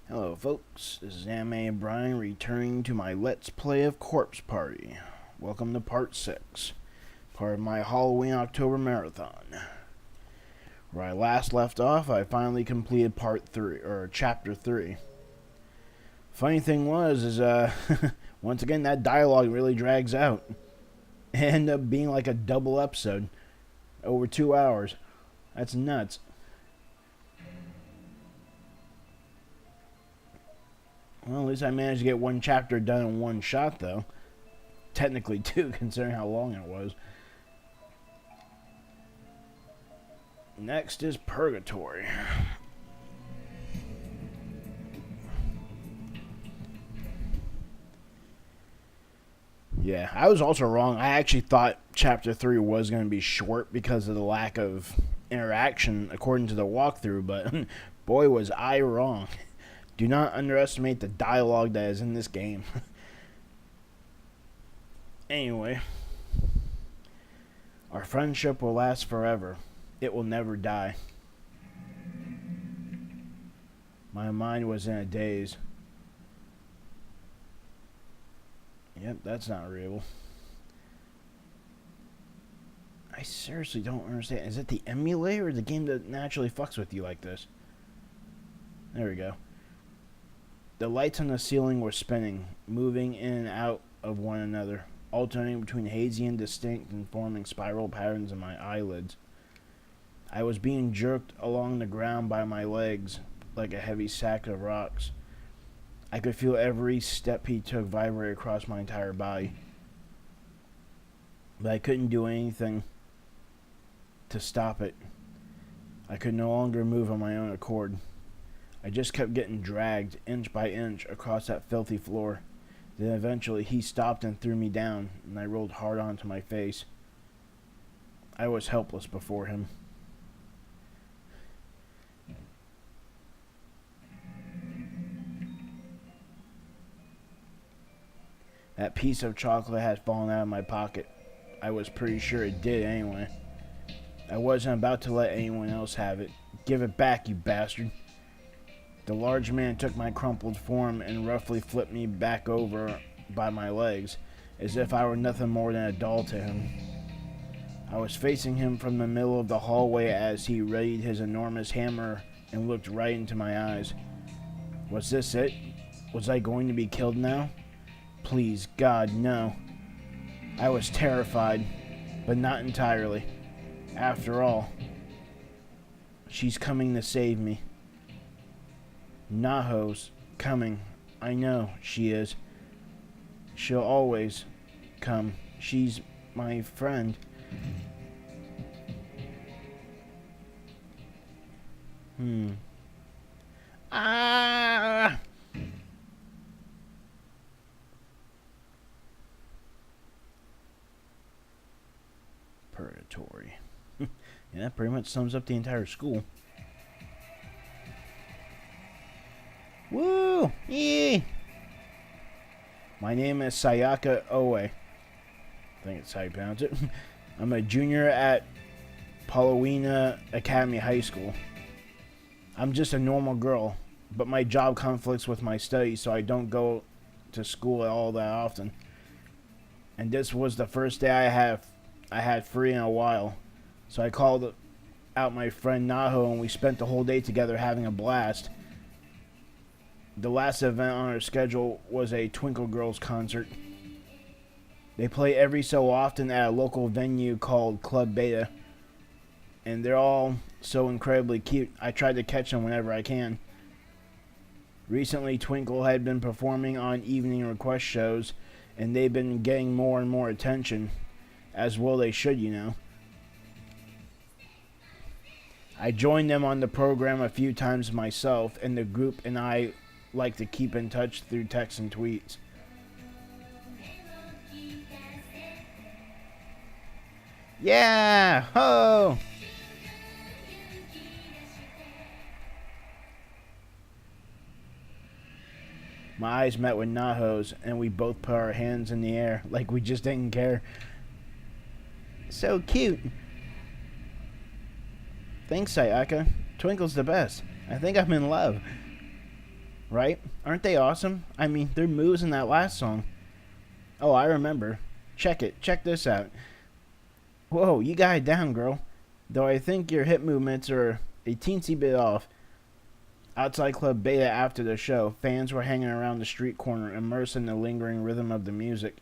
Hello folks, this is Anime Brian returning to my Let's Play of Corpse Party. Welcome to part 6, part of my Halloween October Marathon. Where I last left off, I finally completed part 3, or chapter 3. Funny thing was, once again that dialogue really drags out. It ended up being like a double episode, over 2 hours. That's nuts. Well, at least I managed to get one chapter done in one shot, though. Technically, two, considering how long it was. Next is Purgatory. Yeah, I was also wrong. I actually thought Chapter 3 was going to be short because of the lack of interaction, according to the walkthrough, but boy, was I wrong. Do not underestimate the dialogue that is in this game. Anyway, our friendship will last forever. It will never die. My mind was in a daze. Yep, that's not real. I seriously don't understand. Is it the emulator or the game that naturally fucks with you like this? There we go. The lights on the ceiling were spinning, moving in and out of one another, alternating between hazy and distinct and forming spiral patterns in my eyelids. I was being jerked along the ground by my legs like a heavy sack of rocks. I could feel every step he took vibrate across my entire body. But I couldn't do anything to stop it. I could no longer move on my own accord. I just kept getting dragged, inch by inch, across that filthy floor. Then eventually he stopped and threw me down, and I rolled hard onto my face. I was helpless before him. That piece of chocolate had fallen out of my pocket. I was pretty sure it did anyway. I wasn't about to let anyone else have it. Give it back, you bastard. The large man took my crumpled form and roughly flipped me back over by my legs, as if I were nothing more than a doll to him. I was facing him from the middle of the hallway as he readied his enormous hammer and looked right into my eyes. Was this it? Was I going to be killed now? Please, God, no. I was terrified, but not entirely. After all, she's coming to save me. Naho's coming. I know she is. She'll always come. She's my friend. Ah! Purgatory. Yeah, that pretty much sums up the entire school. Woo! Yee! My name is Sayaka Oe. I think it's how you pronounce it. I'm a junior at Paulownia Academy High School. I'm just a normal girl, but my job conflicts with my studies, so I don't go to school at all that often. And this was the first day I had free in a while, so I called out my friend Naho, and we spent the whole day together having a blast. The last event on our schedule was a Twinkle Girls concert. They play every so often at a local venue called Club Beta, and they're all so incredibly cute. I try to catch them whenever I can. Recently, Twinkle had been performing on evening request shows, and they've been getting more and more attention, as well they should, you know. I joined them on the program a few times myself, and the group and I like to keep in touch through texts and tweets. Yeah! Ho! My eyes met with Naho's, and we both put our hands in the air like we just didn't care. So cute. Thanks, Sayaka. Twinkle's the best. I think I'm in love. right? Aren't they awesome? I mean, their moves in that last song. Oh, I remember. Check it. Check this out. Whoa, you got it down, girl. Though I think your hip movements are a teensy bit off. Outside Club Beta after the show, fans were hanging around the street corner, immersed in the lingering rhythm of the music.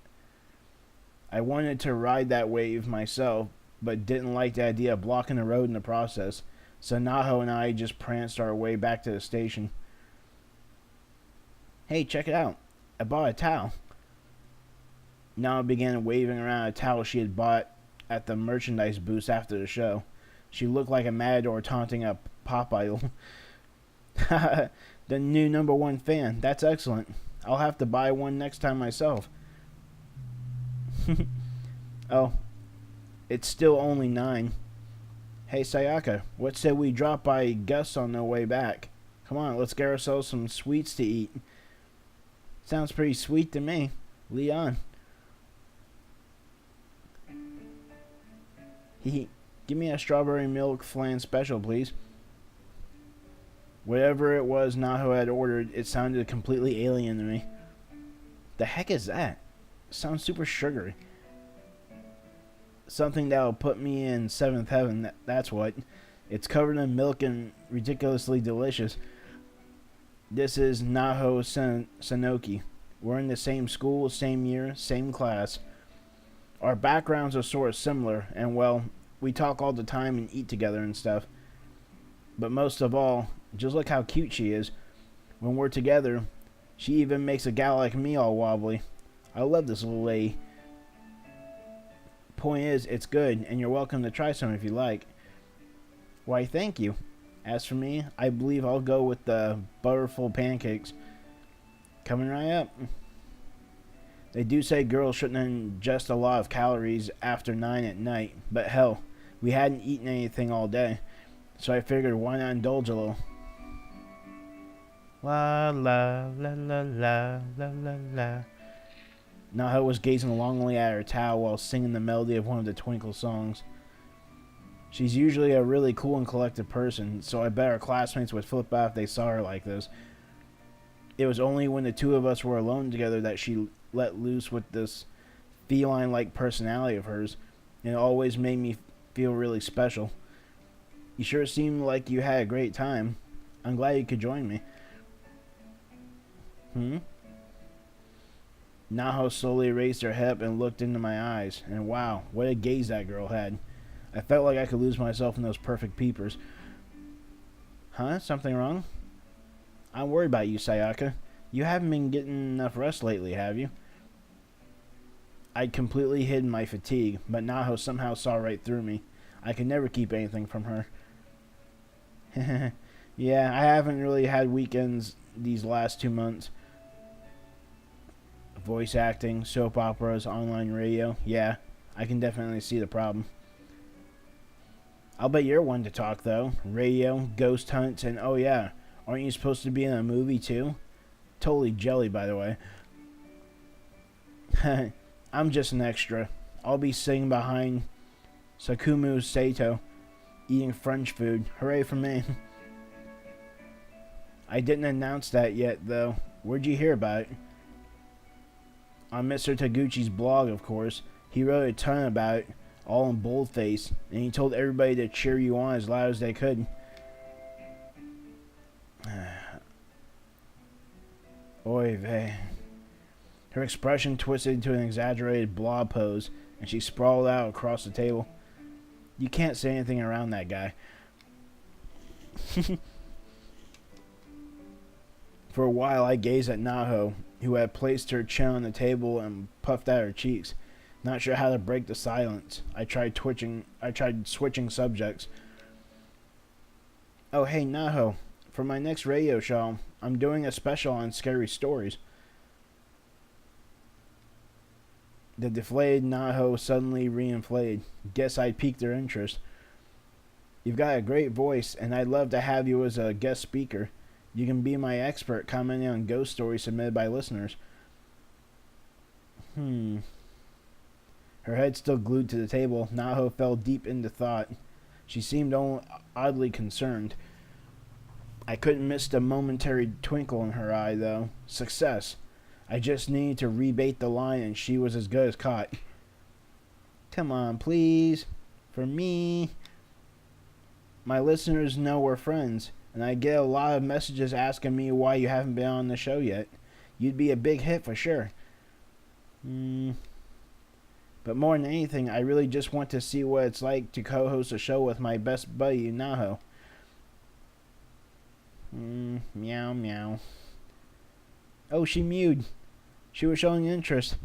I wanted to ride that wave myself, but didn't like the idea of blocking the road in the process, so Naho and I just pranced our way back to the station. Hey, check it out. I bought a towel. Naho began waving around a towel she had bought at the merchandise booth after the show. She looked like a matador taunting a pop idol. The new #1 fan. That's excellent. I'll have to buy one next time myself. Oh, it's still only 9. Hey, Sayaka, what say we drop by Gus on the way back? Come on, let's get ourselves some sweets to eat. Sounds pretty sweet to me. Leon. Give me a strawberry milk flan special, please. Whatever it was Naho had ordered, it sounded completely alien to me. The heck is that? It sounds super sugary. Something that'll put me in 7th heaven, that's what. It's covered in milk and ridiculously delicious. This is Naho Sanoki. We're in the same school, same year, same class. Our backgrounds are sort of similar, and well, we talk all the time and eat together and stuff. But most of all, just look how cute she is. When we're together, she even makes a gal like me all wobbly. I love this little lady. Point is, it's good, and you're welcome to try some if you like. Why, thank you. As for me, I believe I'll go with the butterful pancakes. Coming right up. They do say girls shouldn't ingest a lot of calories after 9 at night, but hell, we hadn't eaten anything all day, so I figured why not indulge a little. La la la la la la la la. Naho was gazing longingly at her towel while singing the melody of one of the Twinkle songs. She's usually a really cool and collected person, so I bet her classmates would flip out if they saw her like this. It was only when the two of us were alone together that she let loose with this feline-like personality of hers, and it always made me feel really special. You sure seemed like you had a great time. I'm glad you could join me. Naho slowly raised her head and looked into my eyes, and wow, what a gaze that girl had. I felt like I could lose myself in those perfect peepers. Huh? Something wrong? I'm worried about you, Sayaka. You haven't been getting enough rest lately, have you? I'd completely hidden my fatigue, but Naho somehow saw right through me. I could never keep anything from her. Yeah, I haven't really had weekends these last 2 months. Voice acting, soap operas, online radio. Yeah, I can definitely see the problem. I'll bet you're one to talk, though. Radio, ghost hunts, and oh yeah, aren't you supposed to be in a movie, too? Totally jelly, by the way. I'm just an extra. I'll be sitting behind Sakumu Sato, eating French food. Hooray for me. I didn't announce that yet, though. Where'd you hear about it? On Mr. Taguchi's blog, of course. He wrote a ton about it, all in boldface, and he told everybody to cheer you on as loud as they could. Oy vey. Her expression twisted into an exaggerated blob pose, and she sprawled out across the table. You can't say anything around that guy. For a while, I gazed at Naho, who had placed her chin on the table and puffed out her cheeks. Not sure how to break the silence. I tried switching subjects. Oh, hey, Naho. For my next radio show, I'm doing a special on scary stories. The deflated Naho suddenly reinflated. Guess I piqued their interest. You've got a great voice, and I'd love to have you as a guest speaker. You can be my expert commenting on ghost stories submitted by listeners. Her head still glued to the table, Naho fell deep into thought. She seemed oddly concerned. I couldn't miss the momentary twinkle in her eye, though. Success. I just needed to rebait the line, and she was as good as caught. Come on, please. For me. My listeners know we're friends, and I get a lot of messages asking me why you haven't been on the show yet. You'd be a big hit for sure. But more than anything, I really just want to see what it's like to co-host a show with my best buddy, Naho. Meow, meow. Oh, she mewed. She was showing interest.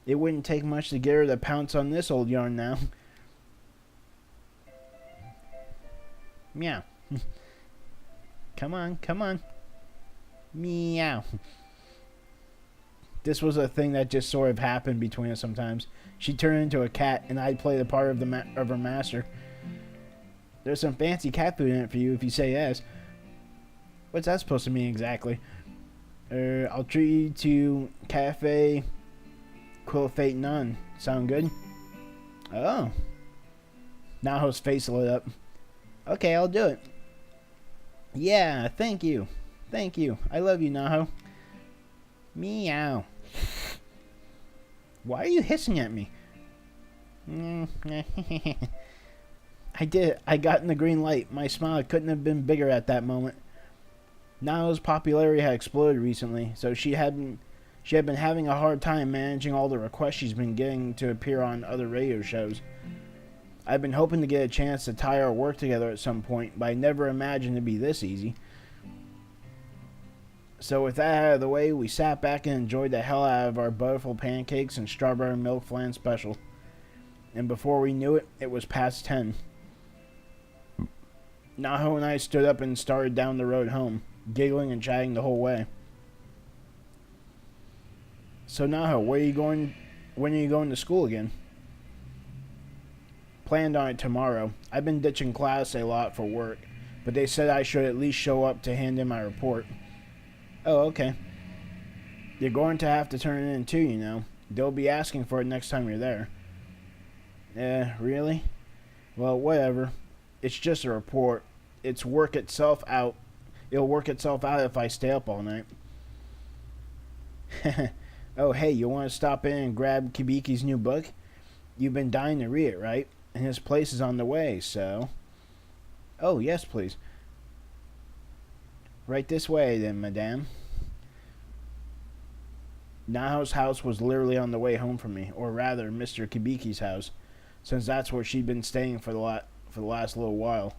It wouldn't take much to get her to pounce on this old yarn now. Meow. Come on, come on. Meow. This was a thing that just sort of happened between us sometimes. She turned into a cat, and I'd play the part of of her master. There's some fancy cat food in it for you if you say yes. What's that supposed to mean exactly? I'll treat you to Cafe Quillfate None. Sound good? Oh. Naho's face lit up. Okay, I'll do it. Yeah, thank you. Thank you. I love you, Naho. Meow. Why are you hissing at me? I did it. I got in the green light. My smile couldn't have been bigger at that moment. Naho's popularity had exploded recently, so she had been having a hard time managing all the requests she's been getting to appear on other radio shows. I've been hoping to get a chance to tie our work together at some point, but I never imagined it'd be this easy. So with that out of the way, we sat back and enjoyed the hell out of our butterful pancakes and strawberry milk flan special. And before we knew it, it was past 10. Naho and I stood up and started down the road home, giggling and chatting the whole way. So Naho, when are you going to school again? Planned on it tomorrow. I've been ditching class a lot for work, but they said I should at least show up to hand in my report. Oh, okay. You're going to have to turn it in too, you know. They'll be asking for it next time you're there. Really? Well, whatever. It's just a report. It'll work itself out if I stay up all night. Oh, hey, you want to stop in and grab Kibiki's new book? You've been dying to read it, right? And his place is on the way, so... Oh, yes, please. Right this way, then, madame. Naho's house was literally on the way home from me, or rather, Mr. Kibiki's house, since that's where she'd been staying for the last little while.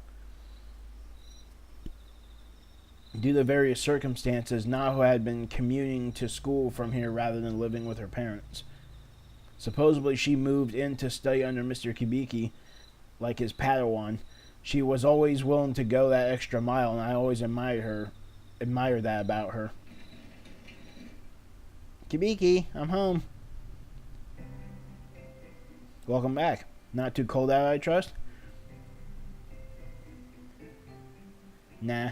Due to various circumstances, Naho had been commuting to school from here rather than living with her parents. Supposedly she moved in to study under Mr. Kibiki, like his Padawan. She was always willing to go that extra mile, and I always admired that about her. Kibiki, I'm home. Welcome back. Not too cold out, I trust? Nah.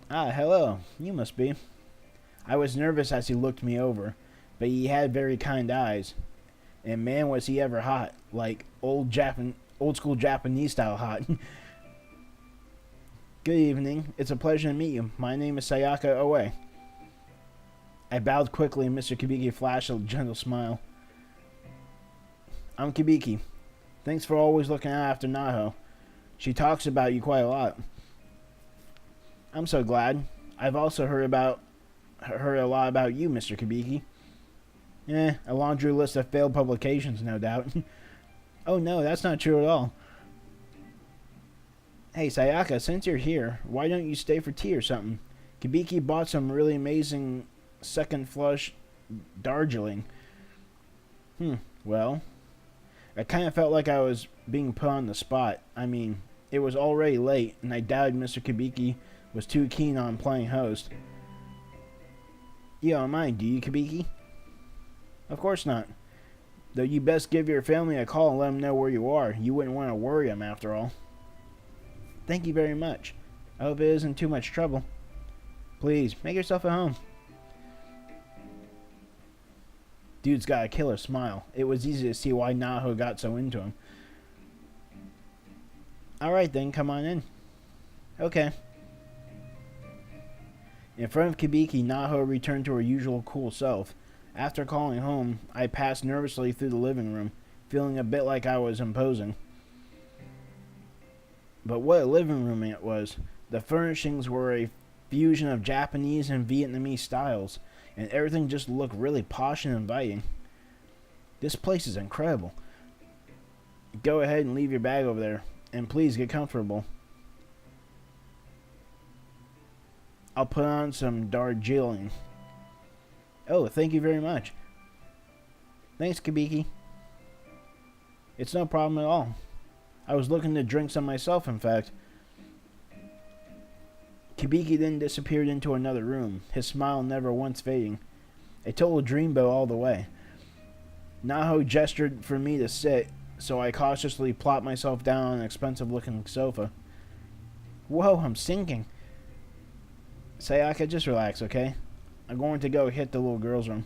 Ah, hello. You must be. I was nervous as he looked me over, but he had very kind eyes. And man, was he ever hot. Like old school Japanese style hot. Good evening. It's a pleasure to meet you. My name is Sayaka Oe. I bowed quickly and Mr. Kibiki flashed a gentle smile. I'm Kibiki. Thanks for always looking out after Naho. She talks about you quite a lot. I'm so glad. I've also heard a lot about you, Mr. Kibiki. A laundry list of failed publications, no doubt. Oh no, that's not true at all. Hey, Sayaka, since you're here, why don't you stay for tea or something? Kibiki bought some really amazing second flush Darjeeling. Well, I kind of felt like I was being put on the spot. I mean, it was already late, and I doubted Mr. Kibiki was too keen on playing host. You don't mind, do you, Kibiki? Of course not. Though you best give your family a call and let them know where you are. You wouldn't want to worry them after all. Thank you very much. I hope it isn't too much trouble. Please, make yourself at home. Dude's got a killer smile. It was easy to see why Naho got so into him. Alright then, come on in. Okay. In front of Kibiki, Naho returned to her usual cool self. After calling home, I passed nervously through the living room, feeling a bit like I was imposing. But what a living room it was. The furnishings were a fusion of Japanese and Vietnamese styles, and everything just looked really posh and inviting. This place is incredible. Go ahead and leave your bag over there, and please get comfortable. I'll put on some Darjeeling. Oh, thank you very much. Thanks, Kibiki. It's no problem at all. I was looking to drink some myself, in fact. Kibiki then disappeared into another room, his smile never once fading. A total dreamboat all the way. Naho gestured for me to sit, so I cautiously plopped myself down on an expensive-looking sofa. Whoa, I'm sinking. Sayaka, just relax, okay? I'm going to go hit the little girl's room.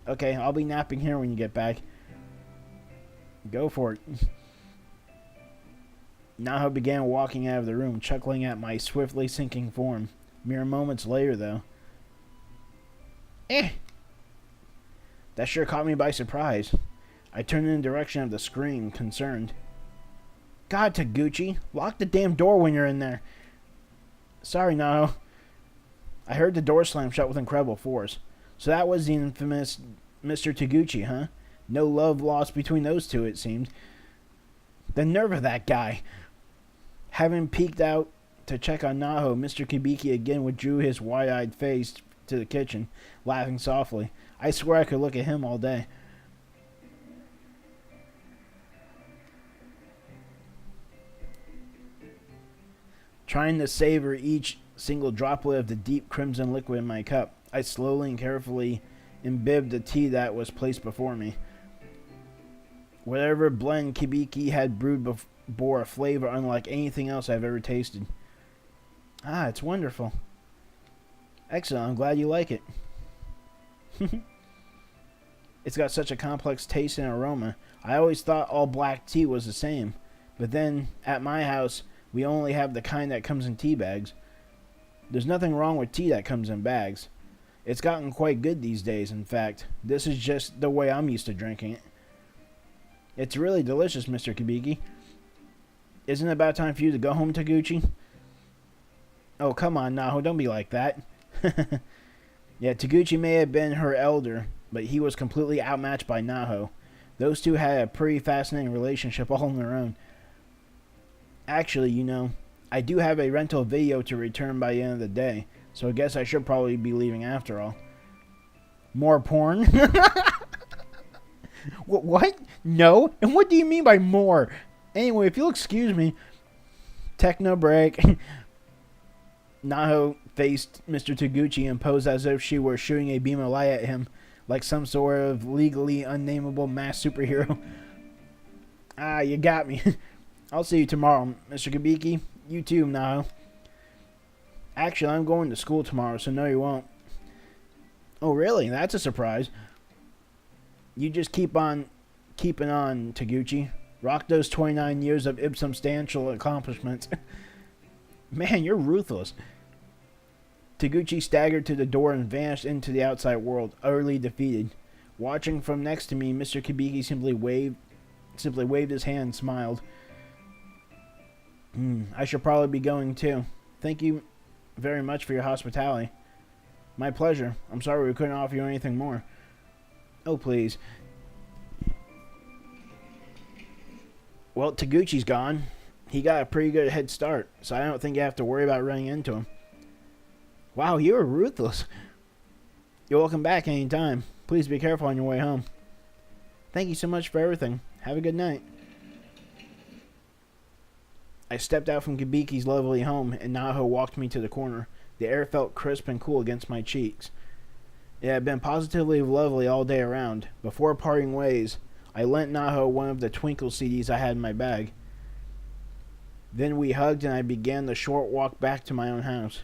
Okay, I'll be napping here when you get back. Go for it. Naho began walking out of the room, chuckling at my swiftly sinking form. Mere moments later, though. That sure caught me by surprise. I turned in the direction of the scream, concerned. God, Taguchi, lock the damn door when you're in there. Sorry, Naho. I heard the door slam shut with incredible force. So that was the infamous Mr. Taguchi, huh? No love lost between those two, it seemed. The nerve of that guy. Having peeked out to check on Naho, Mr. Kibiki again withdrew his wide-eyed face to the kitchen, laughing softly. I swear I could look at him all day. Trying to savor each single droplet of the deep crimson liquid in my cup, I slowly and carefully imbibed the tea that was placed before me. Whatever blend Kibiki had brewed bore a flavor unlike anything else I've ever tasted. Ah, it's wonderful. Excellent, I'm glad you like it. It's got such a complex taste and aroma. I always thought all black tea was the same. But then, at my house, we only have the kind that comes in tea bags. There's nothing wrong with tea that comes in bags. It's gotten quite good these days, in fact. This is just the way I'm used to drinking it. It's really delicious, Mr. Kibiki. Isn't it about time for you to go home, Taguchi? Oh, come on, Naho, don't be like that. Yeah, Taguchi may have been her elder, but he was completely outmatched by Naho. Those two had a pretty fascinating relationship all on their own. Actually, you know, I do have a rental video to return by the end of the day, so I guess I should probably be leaving after all. More porn? What? No? And what do you mean by more? Anyway, if you'll excuse me. Techno break. Naho faced Mr. Taguchi and posed as if she were shooting a beam of light at him, like some sort of legally unnameable mass superhero. Ah, you got me. I'll see you tomorrow, Mr. Kibiki. You too, Naho. Actually, I'm going to school tomorrow, so no you won't. Oh, really? That's a surprise. You just keep on keeping on, Taguchi. Rock those 29 years of substantial accomplishments. Man, you're ruthless. Taguchi staggered to the door and vanished into the outside world, utterly defeated. Watching from next to me, Mr. Kibiki simply waved his hand and smiled. I should probably be going too. Thank you very much for your hospitality. My pleasure. I'm sorry we couldn't offer you anything more. Oh, please. Well, Taguchi's gone. He got a pretty good head start, so I don't think you have to worry about running into him. Wow, you were ruthless. You're welcome back anytime. Please be careful on your way home. Thank you so much for everything. Have a good night. I stepped out from Kibiki's lovely home, and Naho walked me to the corner. The air felt crisp and cool against my cheeks. It had been positively lovely all day around. Before parting ways, I lent Naho one of the Twinkle CDs I had in my bag. Then we hugged and I began the short walk back to my own house.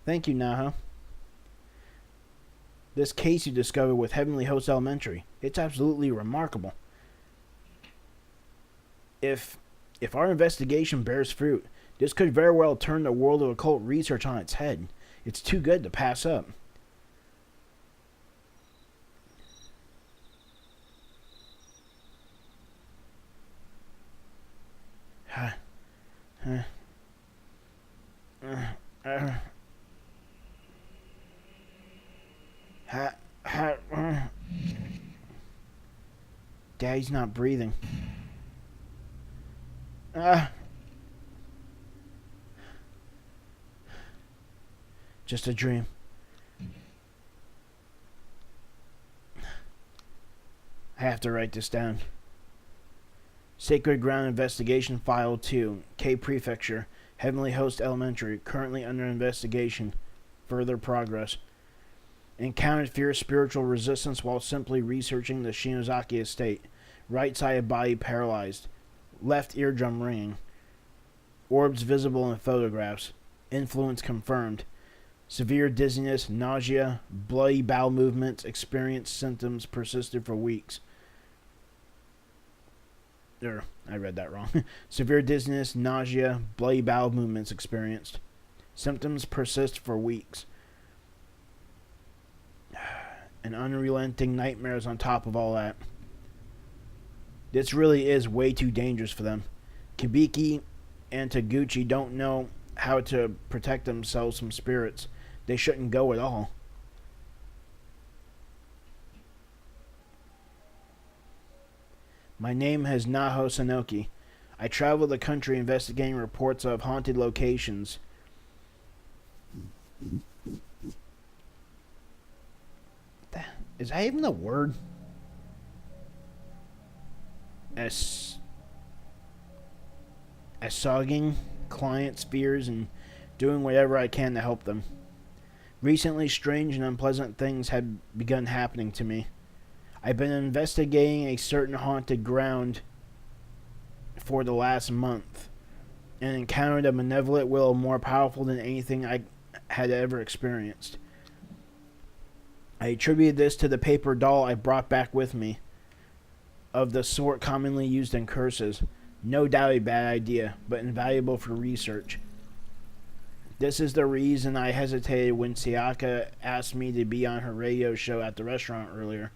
Thank you, Naho. This case you discovered with Heavenly Host Elementary, it's absolutely remarkable. If our investigation bears fruit, This could very well turn the world of occult research on its head. It's too good to pass up. Daddy's not breathing. Just a dream. I have to write this down. Sacred Ground Investigation File 2, K Prefecture, Heavenly Host Elementary, currently under investigation. Further progress. Encountered fierce spiritual resistance while simply researching the Shinozaki estate. Right side of body paralyzed. Left eardrum ringing. Orbs visible in photographs. Influence confirmed. Severe dizziness, nausea, bloody bowel movements, experienced symptoms persisted for weeks. I read that wrong. Severe dizziness, nausea, bloody bowel movements experienced. Symptoms persist for weeks. And unrelenting nightmares on top of all that. This really is way too dangerous for them. Kibiki and Taguchi don't know how to protect themselves from spirits. They shouldn't go at all. My name is Naho Sanoki. I travel the country investigating reports of haunted locations. Is that even a word? Assuaging clients' fears and doing whatever I can to help them. Recently, strange and unpleasant things had begun happening to me. I've been investigating a certain haunted ground for the last month and encountered a malevolent will more powerful than anything I had ever experienced. I attributed this to the paper doll I brought back with me, of the sort commonly used in curses. No doubt a bad idea, but invaluable for research. This is the reason I hesitated when Sayaka asked me to be on her radio show at the restaurant earlier.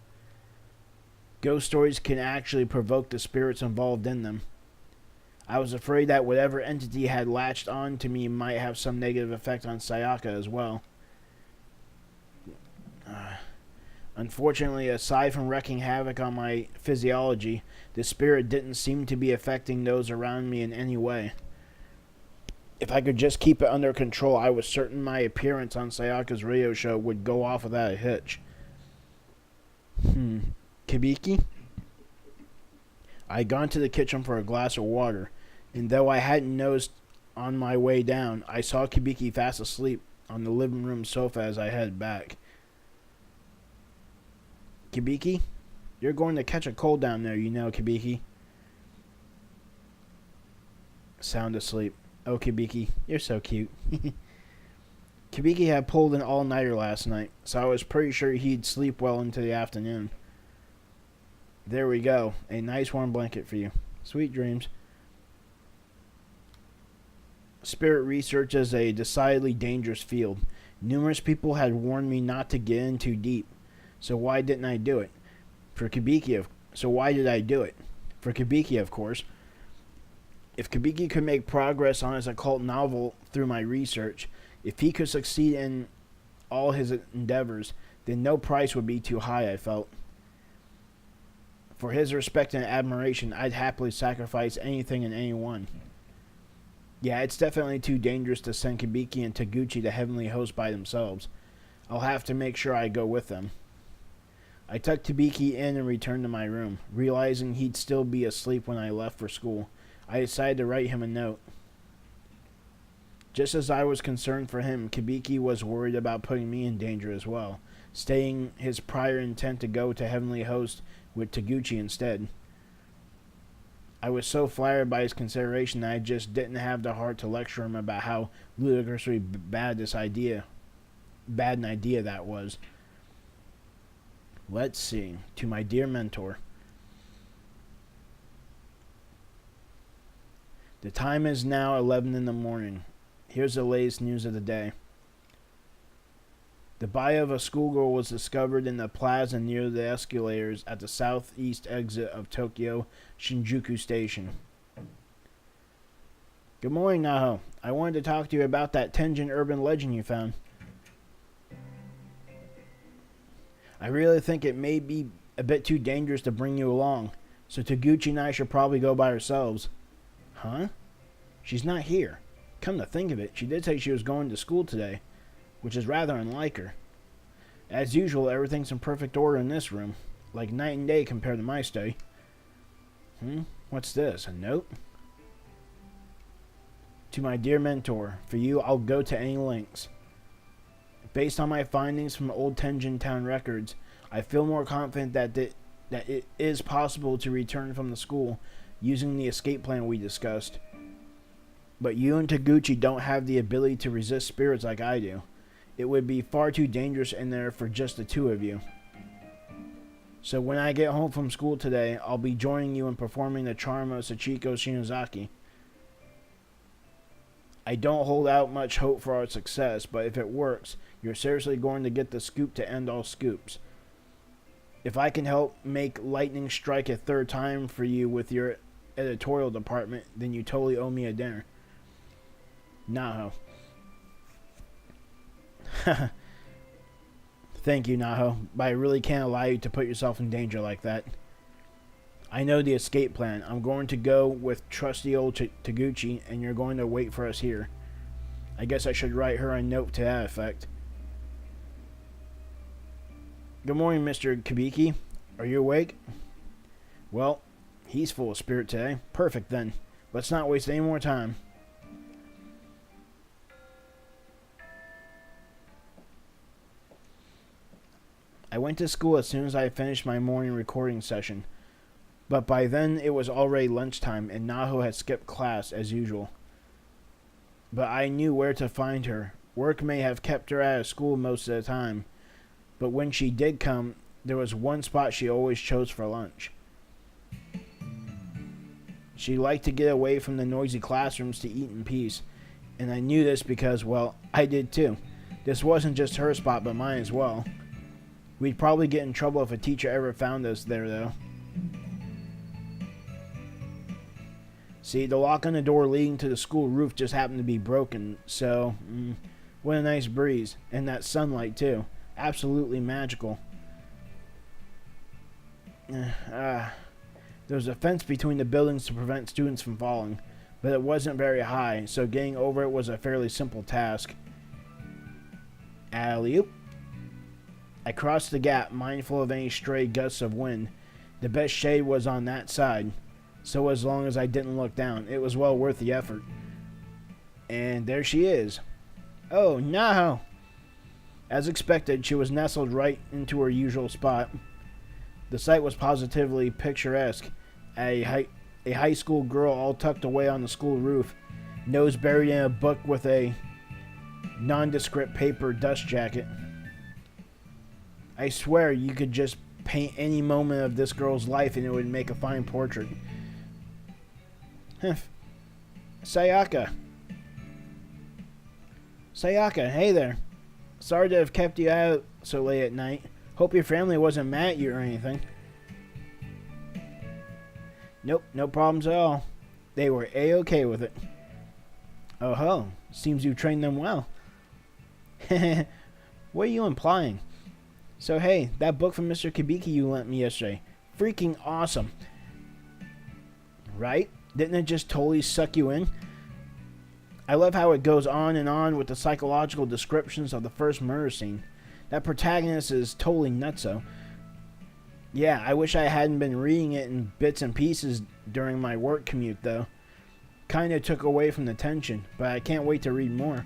Ghost stories can actually provoke the spirits involved in them. I was afraid that whatever entity had latched on to me might have some negative effect on Sayaka as well. Unfortunately, aside from wreaking havoc on my physiology, the spirit didn't seem to be affecting those around me in any way. If I could just keep it under control, I was certain my appearance on Sayaka's radio show would go off without a hitch. Kibiki? I had gone to the kitchen for a glass of water, and though I hadn't noticed on my way down, I saw Kibiki fast asleep on the living room sofa as I headed back. Kibiki? You're going to catch a cold down there, you know, Kibiki. Sound asleep. Oh, Kibiki, you're so cute. Kibiki had pulled an all-nighter last night, so I was pretty sure he'd sleep well into the afternoon. There we go. A nice warm blanket for you. Sweet dreams. Spirit research is a decidedly dangerous field. Numerous people had warned me not to get in too deep. So why didn't I do it? So why did I do it? For Kibiki, of course. If Kibiki could make progress on his occult novel through my research, if he could succeed in all his endeavors, then no price would be too high, I felt. For his respect and admiration, I'd happily sacrifice anything and anyone. Yeah, it's definitely too dangerous to send Kibiki and Taguchi to Heavenly Host by themselves. I'll have to make sure I go with them. I tucked Kibiki in and returned to my room. Realizing he'd still be asleep when I left for school, I decided to write him a note. Just as I was concerned for him, Kibiki was worried about putting me in danger as well, stating his prior intent to go to Heavenly Host with Taguchi instead. I was so flattered by his consideration that I just didn't have the heart to lecture him about how ludicrously bad an idea that was. Let's see. To my dear mentor. The time is now 11 in the morning. Here's the latest news of the day. The body of a schoolgirl was discovered in the plaza near the escalators at the southeast exit of Tokyo Shinjuku Station. Good morning, Naho. I wanted to talk to you about that Tenjin urban legend you found. I really think it may be a bit too dangerous to bring you along, so Taguchi and I should probably go by ourselves. Huh? She's not here. Come to think of it, she did say she was going to school today, which is rather unlike her. As usual, everything's in perfect order in this room, like night and day compared to my study. What's this, a note? To my dear mentor, for you I'll go to any lengths. Based on my findings from old Tenjin Town records, I feel more confident that it is possible to return from the school using the escape plan we discussed. But you and Taguchi don't have the ability to resist spirits like I do. It would be far too dangerous in there for just the two of you. So when I get home from school today, I'll be joining you in performing the charm of Sachiko Shinozaki. I don't hold out much hope for our success, but if it works, you're seriously going to get the scoop to end all scoops. If I can help make lightning strike a third time for you with your editorial department, then you totally owe me a dinner. Naho. Thank you, Naho, but I really can't allow you to put yourself in danger like that. I know the escape plan. I'm going to go with trusty old Taguchi, and you're going to wait for us here. I guess I should write her a note to that effect. Good morning, Mr. Kibiki. Are you awake? Well, he's full of spirit today. Perfect, then. Let's not waste any more time. I went to school as soon as I finished my morning recording session, but by then it was already lunchtime and Naho had skipped class as usual. But I knew where to find her. Work may have kept her out of school most of the time, but when she did come, there was one spot she always chose for lunch. She liked to get away from the noisy classrooms to eat in peace, and I knew this because, well, I did too. This wasn't just her spot, but mine as well. We'd probably get in trouble if a teacher ever found us there, though. See, the lock on the door leading to the school roof just happened to be broken, so, what a nice breeze. And that sunlight, too. Absolutely magical. There was a fence between the buildings to prevent students from falling, but it wasn't very high, so getting over it was a fairly simple task. Alley-oop. I crossed the gap, mindful of any stray gusts of wind. The best shade was on that side, so as long as I didn't look down, it was well worth the effort. And there she is. Oh, no! As expected, she was nestled right into her usual spot. The sight was positively picturesque. A high school girl all tucked away on the school roof, nose buried in a book with a nondescript paper dust jacket. I swear you could just paint any moment of this girl's life and it would make a fine portrait. Sayaka. Sayaka, hey there. Sorry to have kept you out so late at night. Hope your family wasn't mad at you or anything. Nope, no problems at all. They were A-okay with it. Oh ho, seems you trained them well. What are you implying? So hey, that book from Mr. Kibiki you lent me yesterday. Freaking awesome. Right? Didn't it just totally suck you in? I love how it goes on and on with the psychological descriptions of the first murder scene. That protagonist is totally nutso. Yeah, I wish I hadn't been reading it in bits and pieces during my work commute though. Kinda took away from the tension, but I can't wait to read more.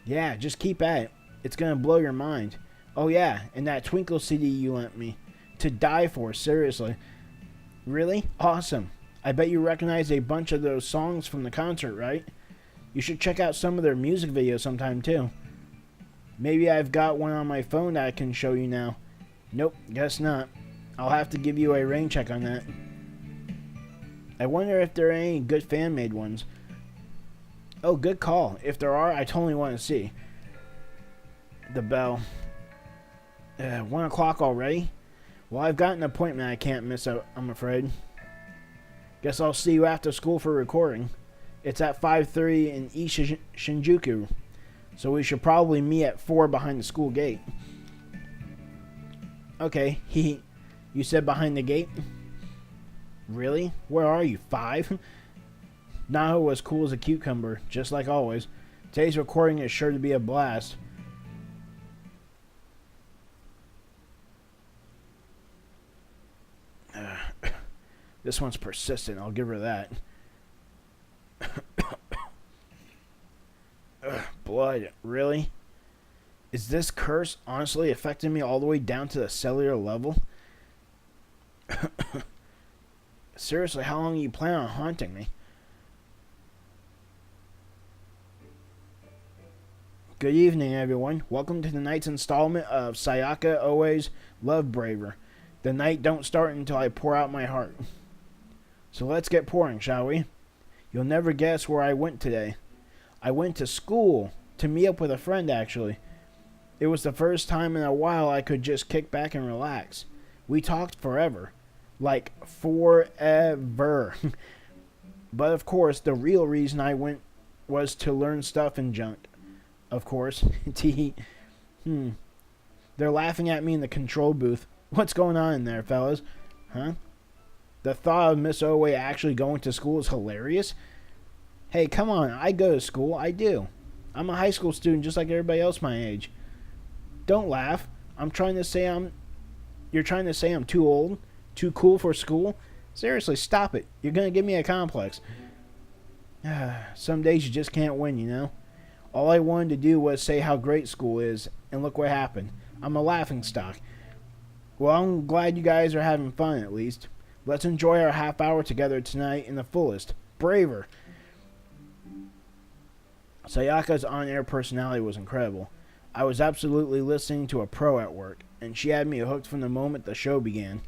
Yeah, just keep at it. It's gonna blow your mind. Oh yeah, and that Twinkle CD you lent me. To die for, seriously. Really? Awesome. I bet you recognize a bunch of those songs from the concert, right? You should check out some of their music videos sometime too. Maybe I've got one on my phone that I can show you now. Nope, guess not. I'll have to give you a rain check on that. I wonder if there are any good fan-made ones. Oh, good call. If there are, I totally want to see. The bell. 1 o'clock already? Well, I've got an appointment I can't miss, I'm afraid. Guess I'll see you after school for recording. It's at 5:30 in East Shinjuku, so we should probably meet at 4 behind the school gate. Okay, you said behind the gate? Really? Where are you, 5? Naho was cool as a cucumber, just like always. Today's recording is sure to be a blast. This one's persistent, I'll give her that. Blood, really? Is this curse honestly affecting me all the way down to the cellular level? Seriously, how long do you plan on haunting me? Good evening, everyone. Welcome to the night's installment of Sayaka Oe's Love Braver. The night don't start until I pour out my heart. So let's get pouring, shall we? You'll never guess where I went today. I went to school to meet up with a friend, actually. It was the first time in a while I could just kick back and relax. We talked forever. Like, forever. But of course, the real reason I went was to learn stuff and junk. Of course. They're laughing at me in the control booth. What's going on in there, fellas? Huh? The thought of Miss Oe actually going to school is hilarious. Hey, come on. I go to school. I do. I'm a high school student just like everybody else my age. Don't laugh. You're trying to say I'm too old? Too cool for school? Seriously, stop it. You're going to give me a complex. Some days you just can't win, you know? All I wanted to do was say how great school is, and look what happened. I'm a laughingstock. Well, I'm glad you guys are having fun, at least. Let's enjoy our half hour together tonight in the fullest. Braver. Sayaka's on-air personality was incredible. I was absolutely listening to a pro at work, and she had me hooked from the moment the show began.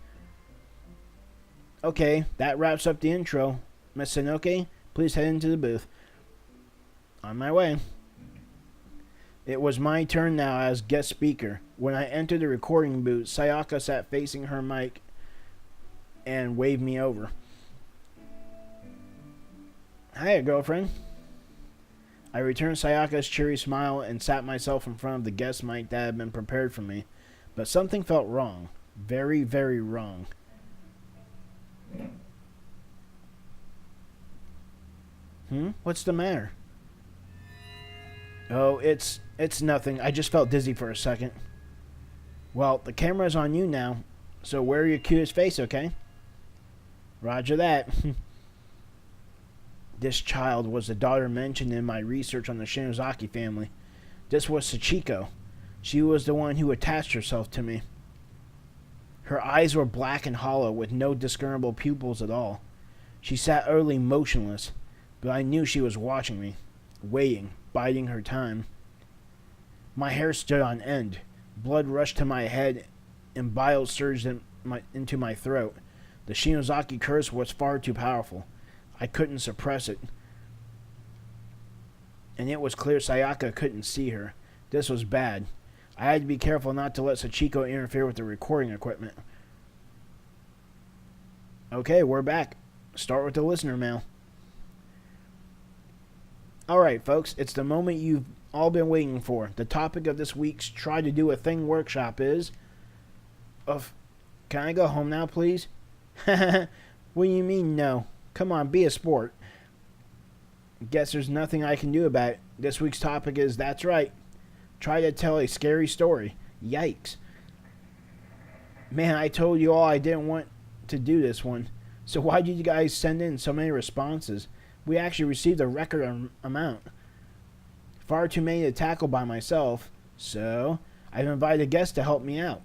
Okay, that wraps up the intro. Miss Sanoke, please head into the booth. On my way. It was my turn now as guest speaker. When I entered the recording booth, Sayaka sat facing her mic and waved me over. Hiya, girlfriend. I returned Sayaka's cheery smile and sat myself in front of the guest mic that had been prepared for me. But something felt wrong. Very, very wrong. What's the matter? Oh, it's nothing. I just felt dizzy for a second. Well, the camera's on you now, so wear your cutest face, okay? Roger that. This child was the daughter mentioned in my research on the Shinozaki family. This was Sachiko. She was the one who attached herself to me. Her eyes were black and hollow with no discernible pupils at all. She sat utterly motionless, but I knew she was watching me, waiting, biding her time. My hair stood on end. Blood rushed to my head, and bile surged into my throat. The Shinozaki curse was far too powerful. I couldn't suppress it. And it was clear Sayaka couldn't see her. This was bad. I had to be careful not to let Sachiko interfere with the recording equipment. Okay, we're back. Start with the listener mail. Alright, folks, it's the moment you've all been waiting for. The topic of this week's Try to Do a Thing workshop is... Can I go home now, please? What do you mean, no? Come on, be a sport. Guess there's nothing I can do about it. This week's topic is, that's right, try to tell a scary story. Yikes. Man, I told you all I didn't want to do this one. So why did you guys send in so many responses? We actually received a record amount. Far too many to tackle by myself. So, I've invited a guest to help me out.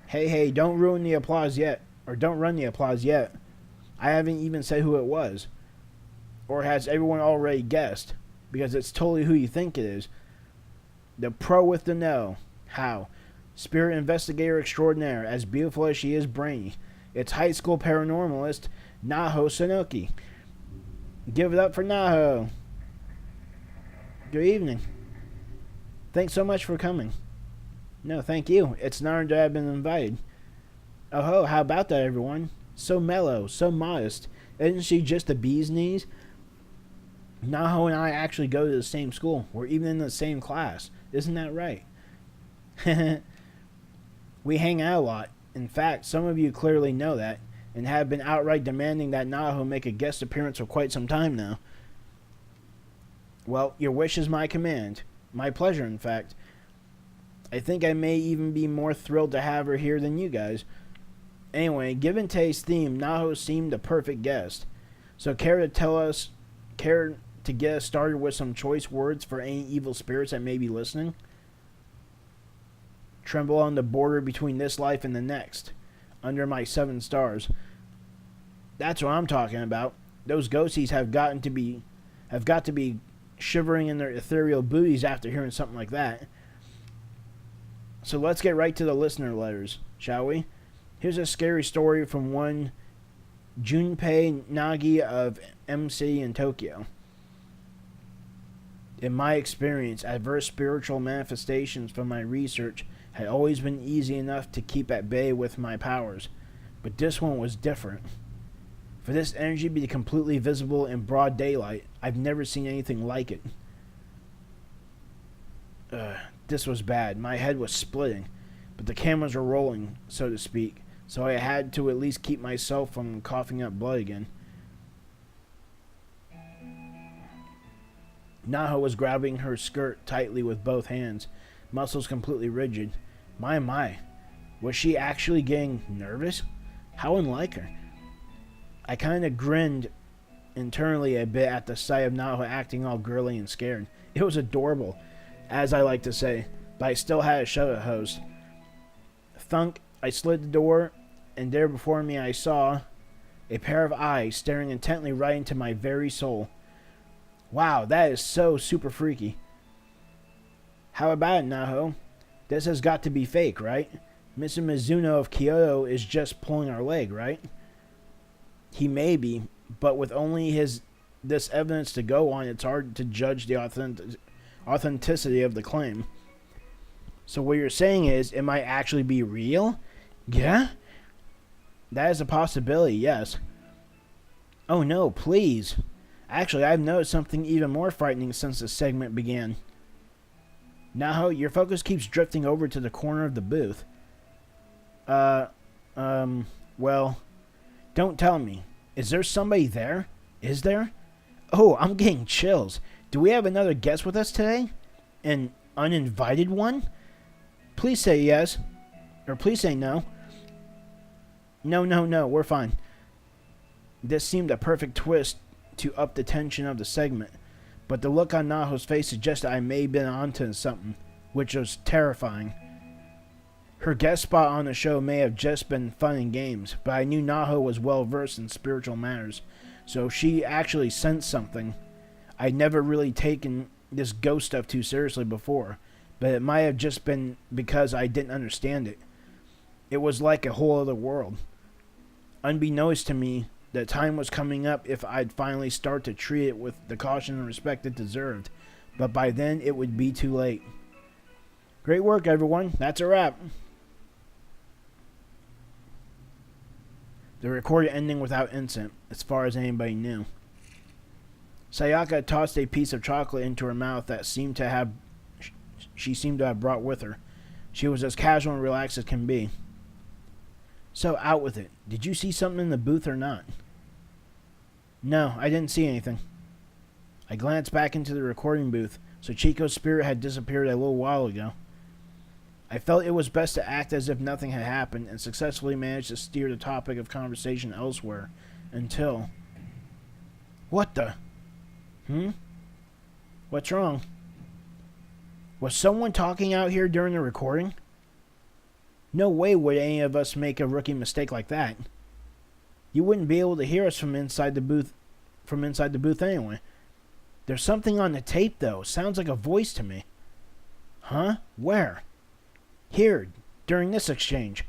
Hey, don't ruin the applause yet. Or don't run the applause yet. I haven't even said who it was. Or has everyone already guessed? Because it's totally who you think it is. The pro with the know. How? Spirit investigator extraordinaire, as beautiful as she is brainy. It's high school paranormalist Naho Sonoki. Give it up for Naho. Good evening. Thanks so much for coming. No, thank you. It's an honor to have been invited. Oh ho, how about that, everyone? So mellow, so modest. Isn't she just a bee's knees? Naho and I actually go to the same school. We're even in the same class. Isn't that right? We hang out a lot. In fact, some of you clearly know that, and have been outright demanding that Naho make a guest appearance for quite some time now. Well, your wish is my command. My pleasure, in fact. I think I may even be more thrilled to have her here than you guys. Anyway, given today's theme, Naho seemed a perfect guest. So care to get us started with some choice words for any evil spirits that may be listening? Tremble on the border between this life and the next, under my 7 stars. That's what I'm talking about. Those ghosties have got to be shivering in their ethereal booties after hearing something like that. So let's get right to the listener letters, shall we? Here's a scary story from one Junpei Nagi of M City in Tokyo. In my experience, adverse spiritual manifestations from my research had always been easy enough to keep at bay with my powers, but this one was different. For this energy to be completely visible in broad daylight, I've never seen anything like it. This was bad. My head was splitting, but the cameras were rolling, so to speak, so I had to at least keep myself from coughing up blood again. Naho was grabbing her skirt tightly with both hands, muscles completely rigid. My. Was she actually getting nervous? How unlike her. I kind of grinned internally a bit at the sight of Naho acting all girly and scared. It was adorable, as I like to say, but I still had to shut it, host. Thunk, I slid the door, and there before me I saw a pair of eyes staring intently right into my very soul. Wow, that is so super freaky. How about it, Naho? This has got to be fake, right? Mr. Mizuno of Kyoto is just pulling our leg, right? He may be, but with only this evidence to go on, it's hard to judge the authenticity of the claim. So what you're saying is, it might actually be real? Yeah? That is a possibility, yes. Oh no, please. Actually, I've noticed something even more frightening since the segment began. Naho, your focus keeps drifting over to the corner of the booth. Well, don't tell me. Is there somebody there? Is there? Oh, I'm getting chills. Do we have another guest with us today? An uninvited one? Please say yes. Or please say no. No, we're fine. This seemed a perfect twist to up the tension of the segment, but the look on Naho's face suggested I may have been onto something, which was terrifying. Her guest spot on the show may have just been fun and games, but I knew Naho was well versed in spiritual matters, so she actually sensed something. I'd never really taken this ghost stuff too seriously before, but it might have just been because I didn't understand it. It was like a whole other world. Unbeknownst to me, the time was coming up if I'd finally start to treat it with the caution and respect it deserved, but by then it would be too late. Great work, everyone. That's a wrap. The recording ending without incident, as far as anybody knew. Sayaka tossed a piece of chocolate into her mouth that she seemed to have brought with her. She was as casual and relaxed as can be. So, out with it. Did you see something in the booth or not? No, I didn't see anything. I glanced back into the recording booth, so Chico's spirit had disappeared a little while ago. I felt it was best to act as if nothing had happened and successfully managed to steer the topic of conversation elsewhere until... What the? What's wrong? Was someone talking out here during the recording? No way would any of us make a rookie mistake like that. You wouldn't be able to hear us from inside the booth anyway. There's something on the tape though. Sounds like a voice to me. Huh? Where? Here, during this exchange.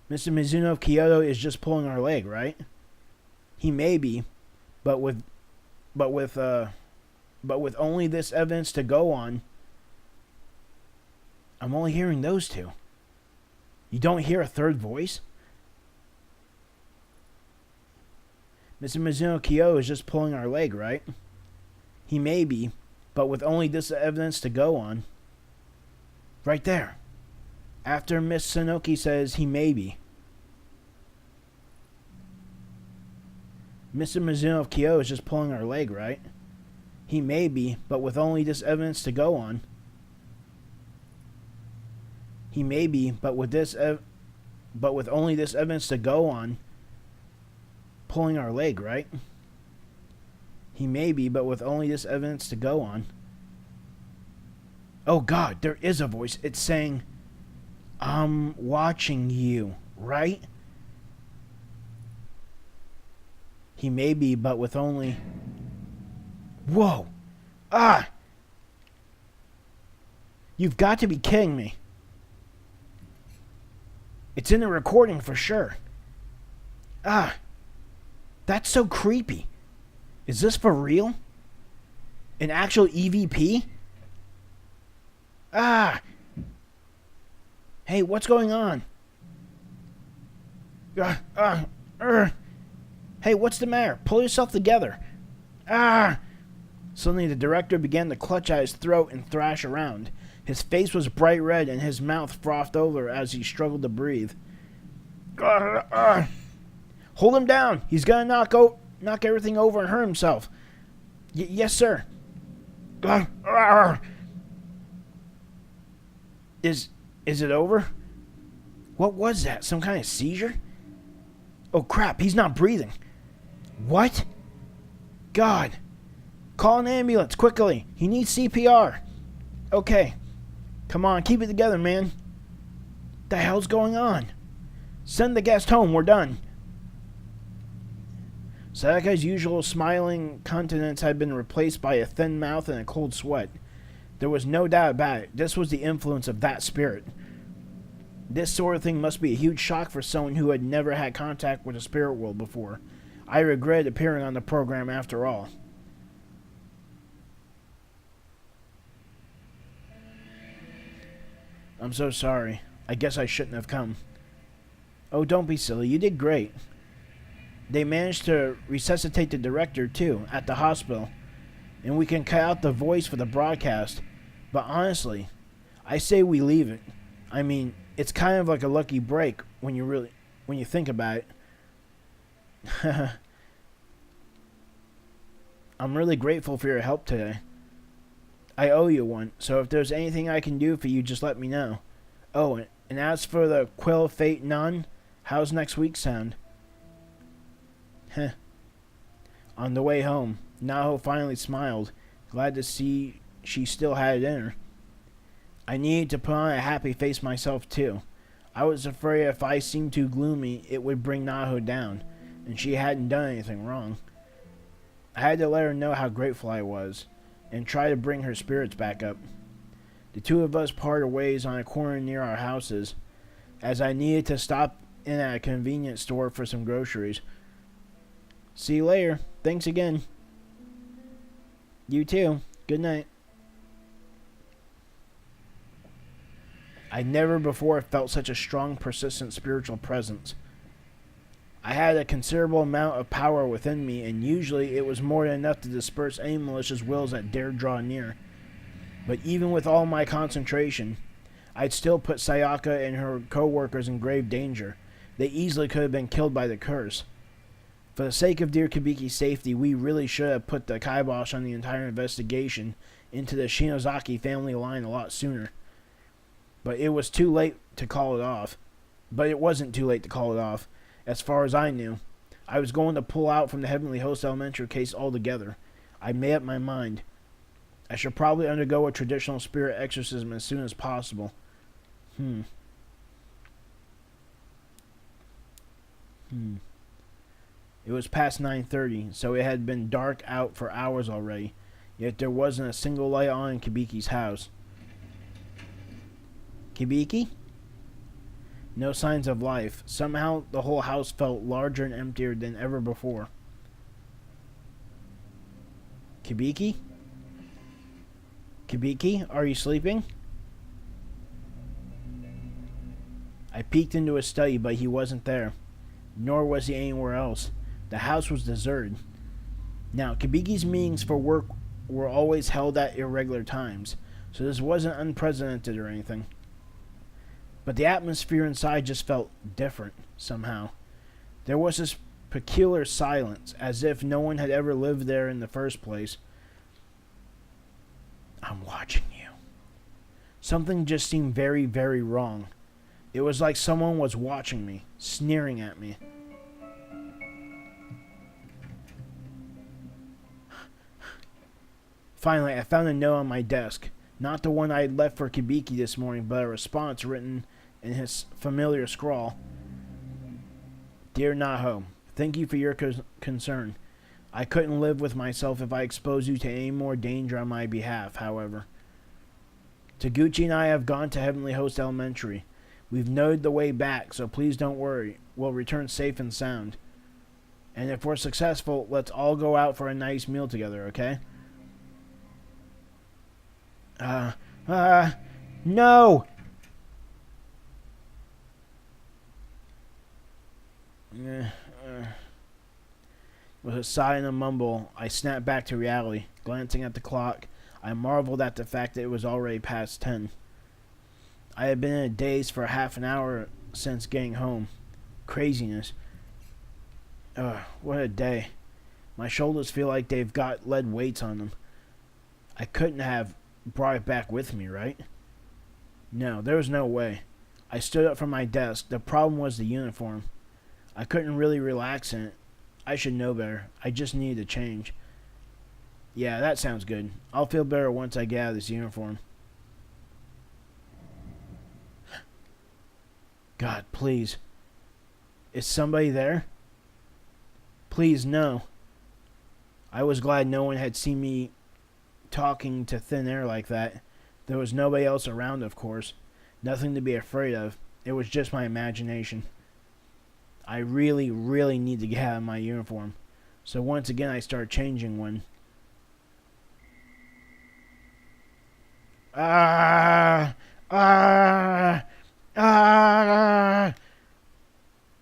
Mr. Mizuno of Kyoto is just pulling our leg, right? He may be, but with only this evidence to go on. I'm only hearing those two. You don't hear a third voice? Mr. Mizuno Kyo is just pulling our leg, right? He may be, but with only this evidence to go on. Right there. After Miss Sonoki says he may be. Mr. Mizuno of Kyo is just pulling our leg, right? He may be, but with only this evidence to go on. He may be, but with only this evidence to go on, pulling our leg, right? He may be, but with only this evidence to go on. Oh God, there is a voice. It's saying, I'm watching you, right? He may be, but with only... Whoa! Ah! You've got to be kidding me. It's in the recording for sure. Ah! That's so creepy. Is this for real? An actual EVP? Ah! Hey, what's going on? Hey, what's the matter? Pull yourself together. Ah! Suddenly the director began to clutch at his throat and thrash around. His face was bright red and his mouth frothed over as he struggled to breathe. Hold him down. He's gonna knock everything over and hurt himself. Yes, sir. Is it over? What was that? Some kind of seizure? Oh crap, he's not breathing. What? God. Call an ambulance, quickly. He needs CPR. Okay. Come on, keep it together, man. The hell's going on? Send the guest home, we're done. Sayaka's usual smiling countenance had been replaced by a thin mouth and a cold sweat. There was no doubt about it. This was the influence of that spirit. This sort of thing must be a huge shock for someone who had never had contact with the spirit world before. I regretted appearing on the program after all. I'm so sorry. I guess I shouldn't have come. Oh, don't be silly. You did great. They managed to resuscitate the director, too, at the hospital. And we can cut out the voice for the broadcast. But honestly, I say we leave it. I mean, it's kind of like a lucky break when you think about it. I'm really grateful for your help today. I owe you one, so if there's anything I can do for you, just let me know. Oh, and as for the Quill Fate Nun, how's next week sound? Heh. On the way home, Naho finally smiled, glad to see she still had it in her. I needed to put on a happy face myself, too. I was afraid if I seemed too gloomy, it would bring Naho down, and she hadn't done anything wrong. I had to let her know how grateful I was, and try to bring her spirits back up. The two of us parted ways on a corner near our houses, as I needed to stop in at a convenience store for some groceries. See you later. Thanks again. You too. Good night. I never before felt such a strong, persistent spiritual presence. I had a considerable amount of power within me, and usually it was more than enough to disperse any malicious wills that dared draw near. But even with all my concentration, I'd still put Sayaka and her co-workers in grave danger. They easily could have been killed by the curse. For the sake of dear Kibiki's safety, we really should have put the kibosh on the entire investigation into the Shinozaki family line a lot sooner. But it was too late to call it off. But it wasn't too late to call it off. As far as I knew, I was going to pull out from the Heavenly Host Elementary case altogether. I made up my mind. I should probably undergo a traditional spirit exorcism as soon as possible. It was past 9:30, so it had been dark out for hours already, yet there wasn't a single light on in Kibiki's house. Kibiki? No signs of life. Somehow, the whole house felt larger and emptier than ever before. Kibiki? Kibiki, are you sleeping? I peeked into his study, but he wasn't there. Nor was he anywhere else. The house was deserted. Now, Kibiki's meetings for work were always held at irregular times, so this wasn't unprecedented or anything. But the atmosphere inside just felt different, somehow. There was this peculiar silence, as if no one had ever lived there in the first place. I'm watching you. Something just seemed very, very wrong. It was like someone was watching me, sneering at me. Finally, I found a note on my desk. Not the one I had left for Kibiki this morning, but a response written in his familiar scrawl. Dear Naho, thank you for your concern. I couldn't live with myself if I exposed you to any more danger on my behalf, however. Taguchi and I have gone to Heavenly Host Elementary. We've noted the way back, so please don't worry. We'll return safe and sound. And if we're successful, let's all go out for a nice meal together, okay? No! With a sigh and a mumble, I snapped back to reality. Glancing at the clock, I marveled at the fact that it was already past 10. I had been in a daze for half an hour since getting home. Craziness. What a day. My shoulders feel like they've got lead weights on them. I couldn't have brought it back with me, right? No, there was no way. I stood up from my desk. The problem was the uniform. I couldn't really relax in it. I should know better. I just needed a change. Yeah, that sounds good. I'll feel better once I get out of this uniform. God, please. Is somebody there? Please, no. I was glad no one had seen me talking to thin air like that. There was nobody else around, of course. Nothing to be afraid of. It was just my imagination. I really, really need to get out of my uniform. So once again, I start changing one.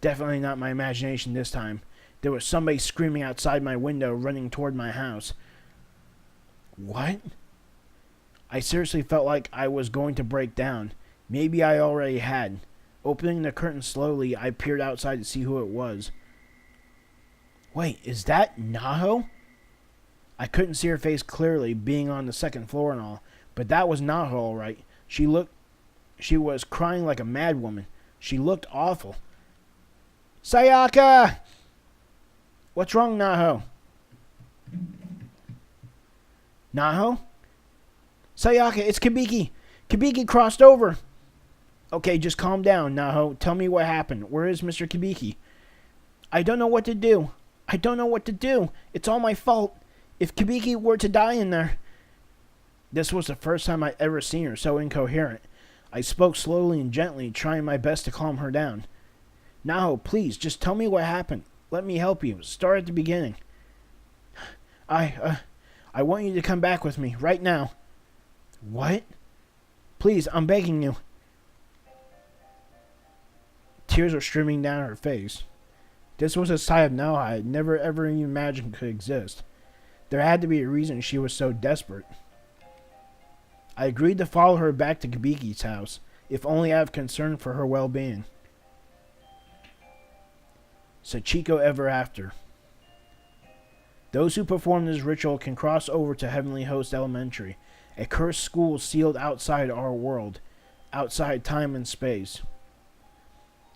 Definitely not my imagination this time. There was somebody screaming outside my window, running toward my house. What? I seriously felt like I was going to break down. Maybe I already had. Opening the curtain slowly, I peered outside to see who it was. Wait, is that Naho? I couldn't see her face clearly, being on the second floor and all, but that was Naho all right. She was crying like a mad woman. She looked awful. Sayaka! What's wrong, Naho? Naho? Sayaka, it's Kibiki. Kibiki crossed over. Okay, just calm down, Naho. Tell me what happened. Where is Mr. Kibiki? I don't know what to do. I don't know what to do. It's all my fault. If Kibiki were to die in there... This was the first time I'd ever seen her so incoherent. I spoke slowly and gently, trying my best to calm her down. Naho, please, just tell me what happened. Let me help you. Start at the beginning. I want you to come back with me, right now. What? Please, I'm begging you. Tears were streaming down her face. This was a side of Naho I had never ever even imagined could exist. There had to be a reason she was so desperate. I agreed to follow her back to Kibiki's house, if only out of concern for her well-being. Sachiko ever after. Those who perform this ritual can cross over to Heavenly Host Elementary, a cursed school sealed outside our world, outside time and space.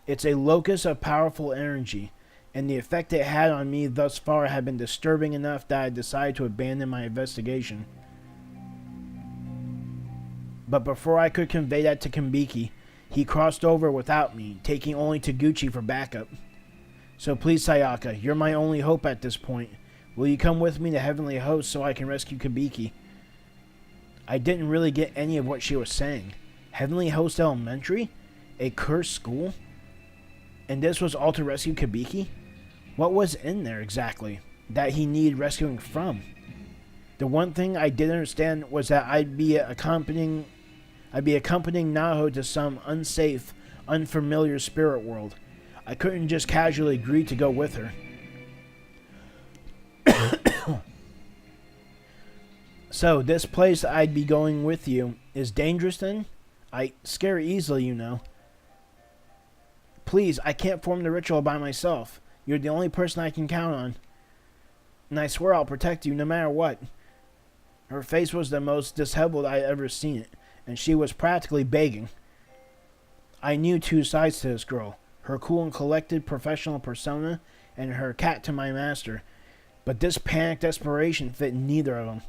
It's a locus of powerful energy, and the effect it had on me thus far had been disturbing enough that I decided to abandon my investigation. But before I could convey that to Kibiki, he crossed over without me, taking only Taguchi for backup. So please, Sayaka, you're my only hope at this point. Will you come with me to Heavenly Host so I can rescue Kibiki? I didn't really get any of what she was saying. Heavenly Host Elementary? A cursed school? And this was all to rescue Kabiki? What was in there exactly that he needed rescuing from? The one thing I didn't understand was that I'd be accompanying Naho to some unsafe, unfamiliar spirit world. I couldn't just casually agree to go with her. So, this place I'd be going with you is dangerous then? I scare easily, you know. Please, I can't form the ritual by myself. You're the only person I can count on. And I swear I'll protect you no matter what. Her face was the most disheveled I'd ever seen it, and she was practically begging. I knew two sides to this girl. Her cool and collected professional persona, and her cat to my master. But this panicked desperation fit neither of them.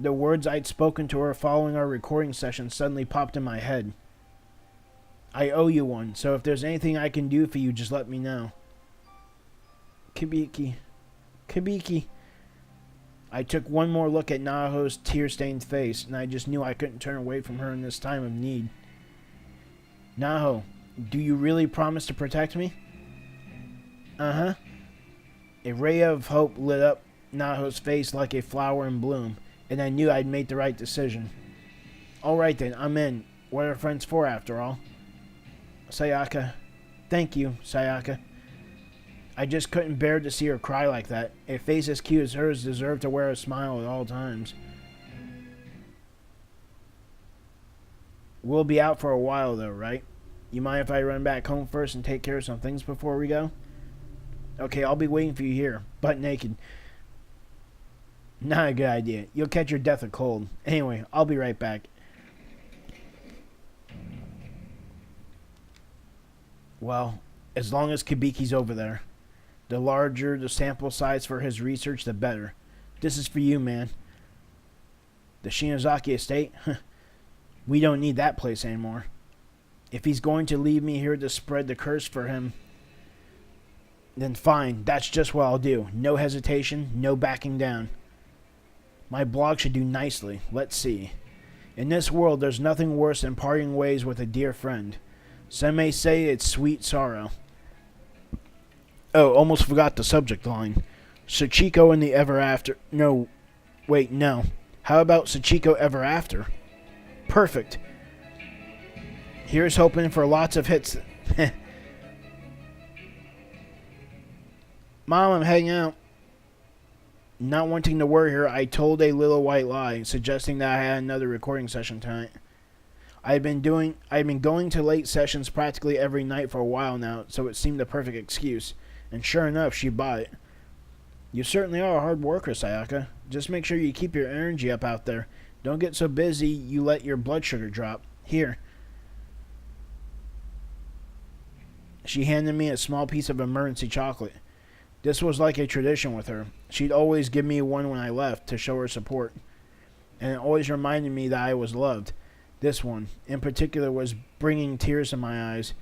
The words I'd spoken to her following our recording session suddenly popped in my head. I owe you one, so if there's anything I can do for you, just let me know. Kabiki. I took one more look at Naho's tear-stained face, and I just knew I couldn't turn away from her in this time of need. Naho, do you really promise to protect me? Uh-huh. A ray of hope lit up Naho's face like a flower in bloom, and I knew I'd made the right decision. All right then, I'm in. What are friends for, after all? Sayaka. Thank you, Sayaka. I just couldn't bear to see her cry like that. A face as cute as hers deserved to wear a smile at all times. We'll be out for a while, though, right? You mind if I run back home first and take care of some things before we go? Okay, I'll be waiting for you here, butt naked. Not a good idea. You'll catch your death of cold. Anyway, I'll be right back. Well, as long as Kabiki's over there. The larger the sample size for his research, the better. This is for you, man. The Shinozaki estate? We don't need that place anymore. If he's going to leave me here to spread the curse for him, then fine, that's just what I'll do. No hesitation, no backing down. My blog should do nicely. Let's see. In this world, there's nothing worse than parting ways with a dear friend. Some may say it's sweet sorrow. Oh, almost forgot the subject line. Sachiko and the Ever After. No. Wait, no. How about Sachiko Ever After? Perfect. Here's hoping for lots of hits. Mom, I'm heading out. Not wanting to worry her, I told a little white lie, suggesting that I had another recording session tonight. I had been going to late sessions practically every night for a while now, so it seemed the perfect excuse. And sure enough, she bought it. You certainly are a hard worker, Sayaka. Just make sure you keep your energy up out there. Don't get so busy you let your blood sugar drop. Here. She handed me a small piece of emergency chocolate. This was like a tradition with her. She'd always give me one when I left to show her support. And it always reminded me that I was loved. This one, in particular, was bringing tears to my eyes.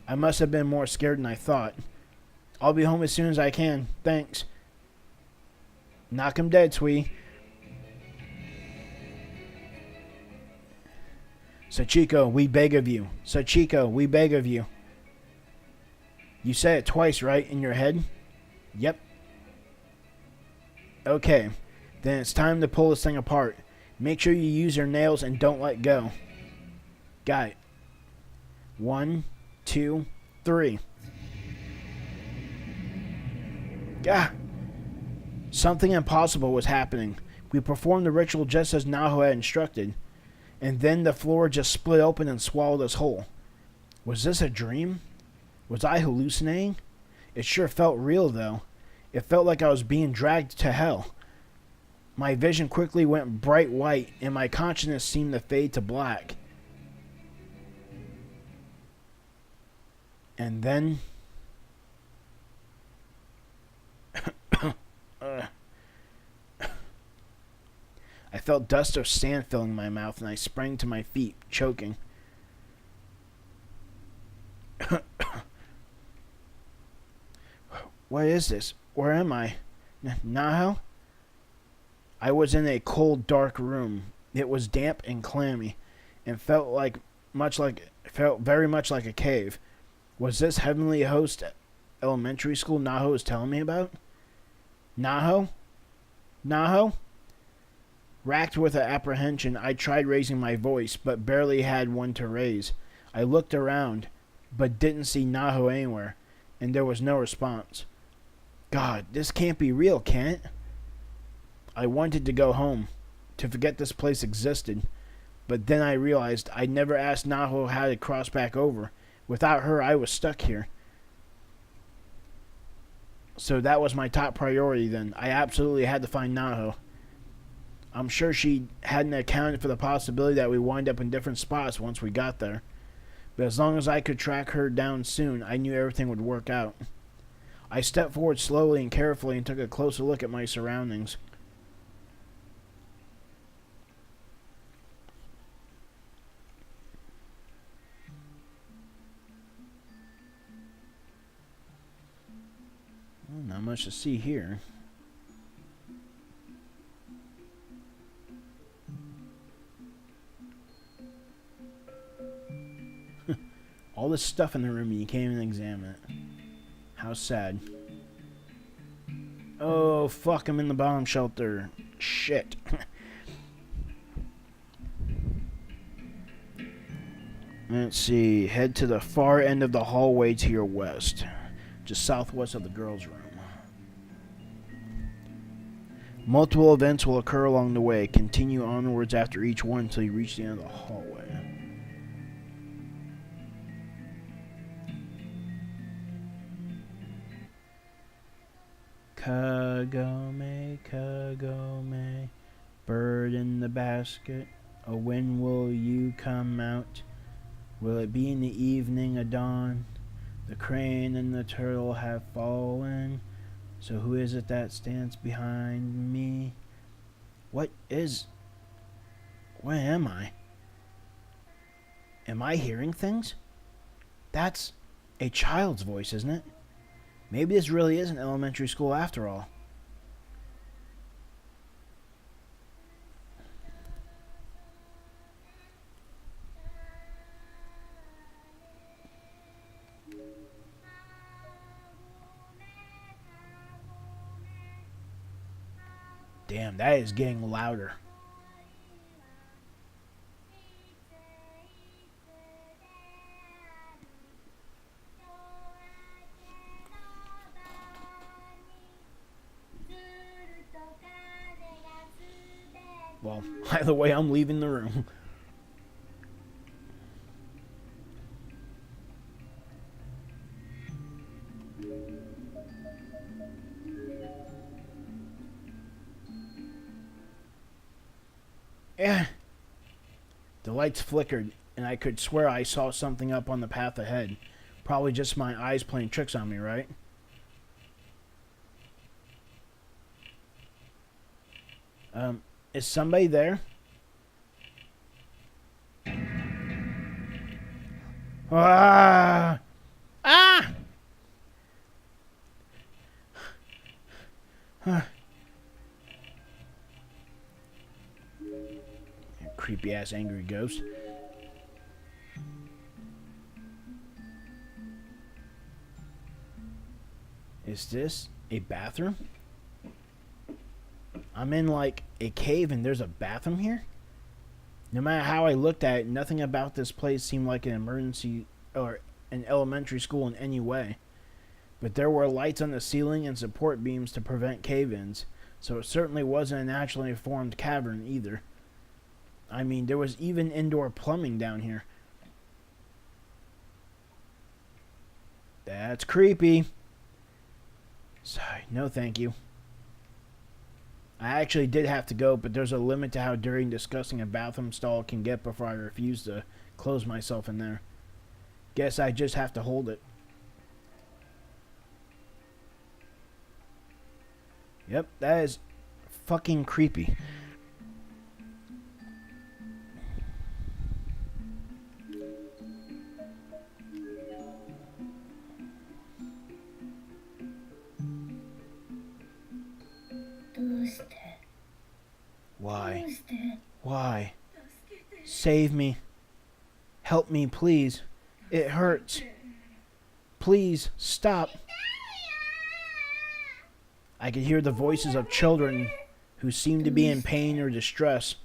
I must have been more scared than I thought. I'll be home as soon as I can. Thanks. Knock 'em dead, Twee. Sachiko, we beg of you. Sachiko, we beg of you. You said it twice, right, in your head? Yep. Okay, then it's time to pull this thing apart. Make sure you use your nails and don't let go. Got it. 1, 2, 3. Gah! Something impossible was happening. We performed the ritual just as Naho had instructed, and then the floor just split open and swallowed us whole. Was this a dream? Was I hallucinating? It sure felt real, though. It felt like I was being dragged to hell. My vision quickly went bright white, and my consciousness seemed to fade to black. And then... I felt dust or sand filling my mouth, and I sprang to my feet, choking. What is this? Where am I? Naho? I was in a cold, dark room. It was damp and clammy, and felt very much like a cave. Was this Heavenly Host Elementary School Naho was telling me about? Naho? Naho? Racked with apprehension, I tried raising my voice, but barely had one to raise. I looked around, but didn't see Naho anywhere, and there was no response. God, this can't be real, can it? I wanted to go home, to forget this place existed, but then I realized I'd never asked Naho how to cross back over. Without her, I was stuck here. So that was my top priority then. I absolutely had to find Naho. I'm sure she hadn't accounted for the possibility that we wind up in different spots once we got there. But as long as I could track her down soon, I knew everything would work out. I stepped forward slowly and carefully and took a closer look at my surroundings. Well, not much to see here. All this stuff in the room and you can't even examine it. How sad. Oh, fuck, I'm in the bomb shelter. Shit. Let's see. Head to the far end of the hallway to your west. Just southwest of the girls' room. Multiple events will occur along the way. Continue onwards after each one until you reach the end of the hallway. Kagome, Kagome, bird in the basket. Oh, when will you come out? Will it be in the evening at dawn? The crane and the turtle have fallen. So who is it that stands behind me? What am I? Am I hearing things? That's a child's voice, isn't it? Maybe this really is an elementary school after all. Damn, that is getting louder. Well, either way, I'm leaving the room. Yeah. The lights flickered, and I could swear I saw something up on the path ahead. Probably just my eyes playing tricks on me, right? Is somebody there? Ah! Ah! Creepy ass angry ghost. Is this a bathroom? I'm in like a cave and there's a bathroom here? No matter how I looked at it, nothing about this place seemed like an emergency or an elementary school in any way. But there were lights on the ceiling and support beams to prevent cave-ins, so it certainly wasn't a naturally formed cavern either. I mean, there was even indoor plumbing down here. That's creepy. Sorry, no thank you. I actually did have to go, but there's a limit to how dirty and disgusting a bathroom stall can get before I refuse to close myself in there. Guess I just have to hold it. Yep, that is fucking creepy. Why? Why? Save me. Help me, please. It hurts. Please, stop. I could hear the voices of children who seemed to be in pain or distress.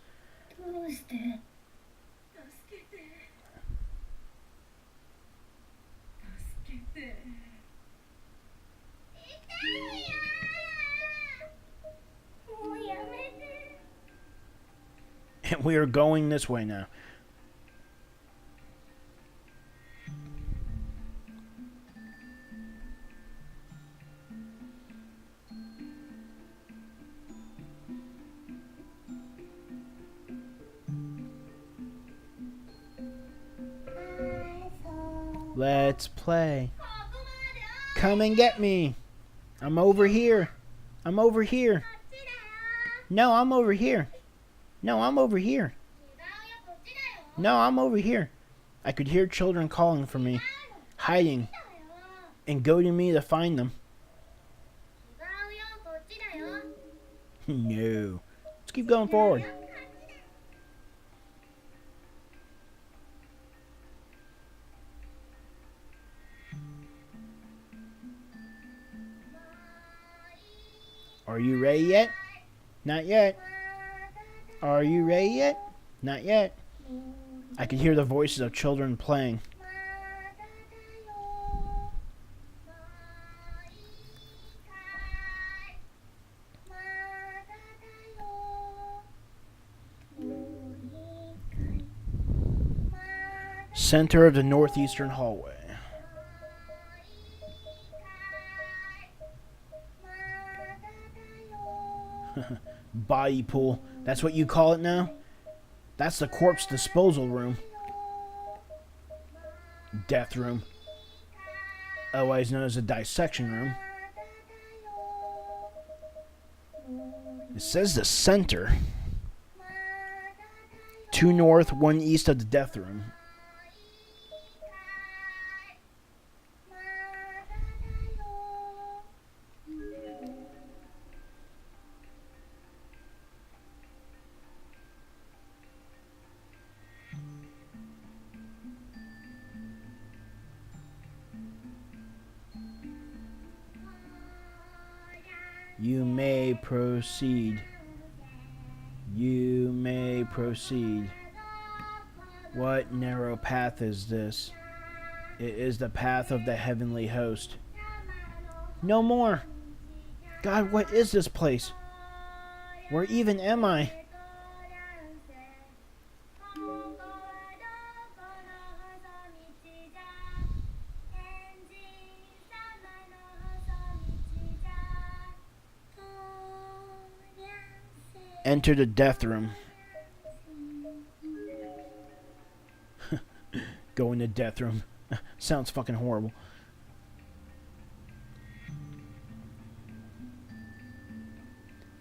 And we are going this way now. Let's play. Come and get me. I'm over here. I'm over here. No, I'm over here. No, I'm over here. No, I'm over here. I could hear children calling for me, hiding, and goading me to find them. No. Let's keep going forward. Are you ready yet? Not yet. Are you ready yet? Not yet. I could hear the voices of children playing. Center of the northeastern hallway. Body pool. That's what you call it now? That's the corpse disposal room. Death room. Otherwise known as a dissection room. It says the center. 2 north, 1 east of the death room. You may proceed. You may proceed. What narrow path is this? It is the path of the heavenly host. No more! God, what is this place? Where even am I? Enter the death room. Go in the death room. Sounds fucking horrible.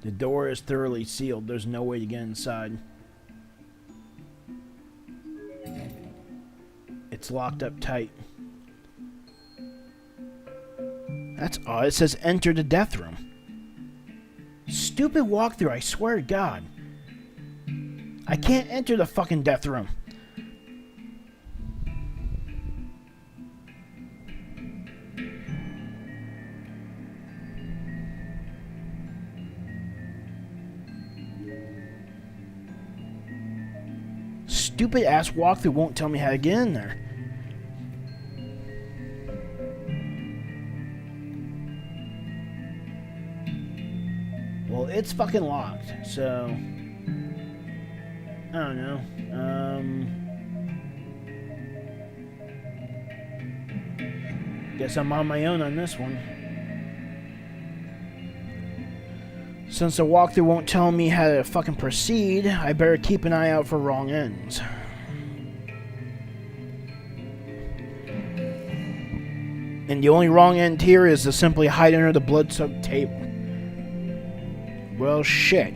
The door is thoroughly sealed. There's no way to get inside. It's locked up tight. That's odd. It says enter the death room. Stupid walkthrough, I swear to God. I can't enter the fucking death room. Stupid ass walkthrough won't tell me how to get in there. Well, it's fucking locked, so I don't know. Guess I'm on my own on this one. Since the walkthrough won't tell me how to fucking proceed, I better keep an eye out for wrong ends. And the only wrong end here is to simply hide under the blood-soaked table. Well, shit.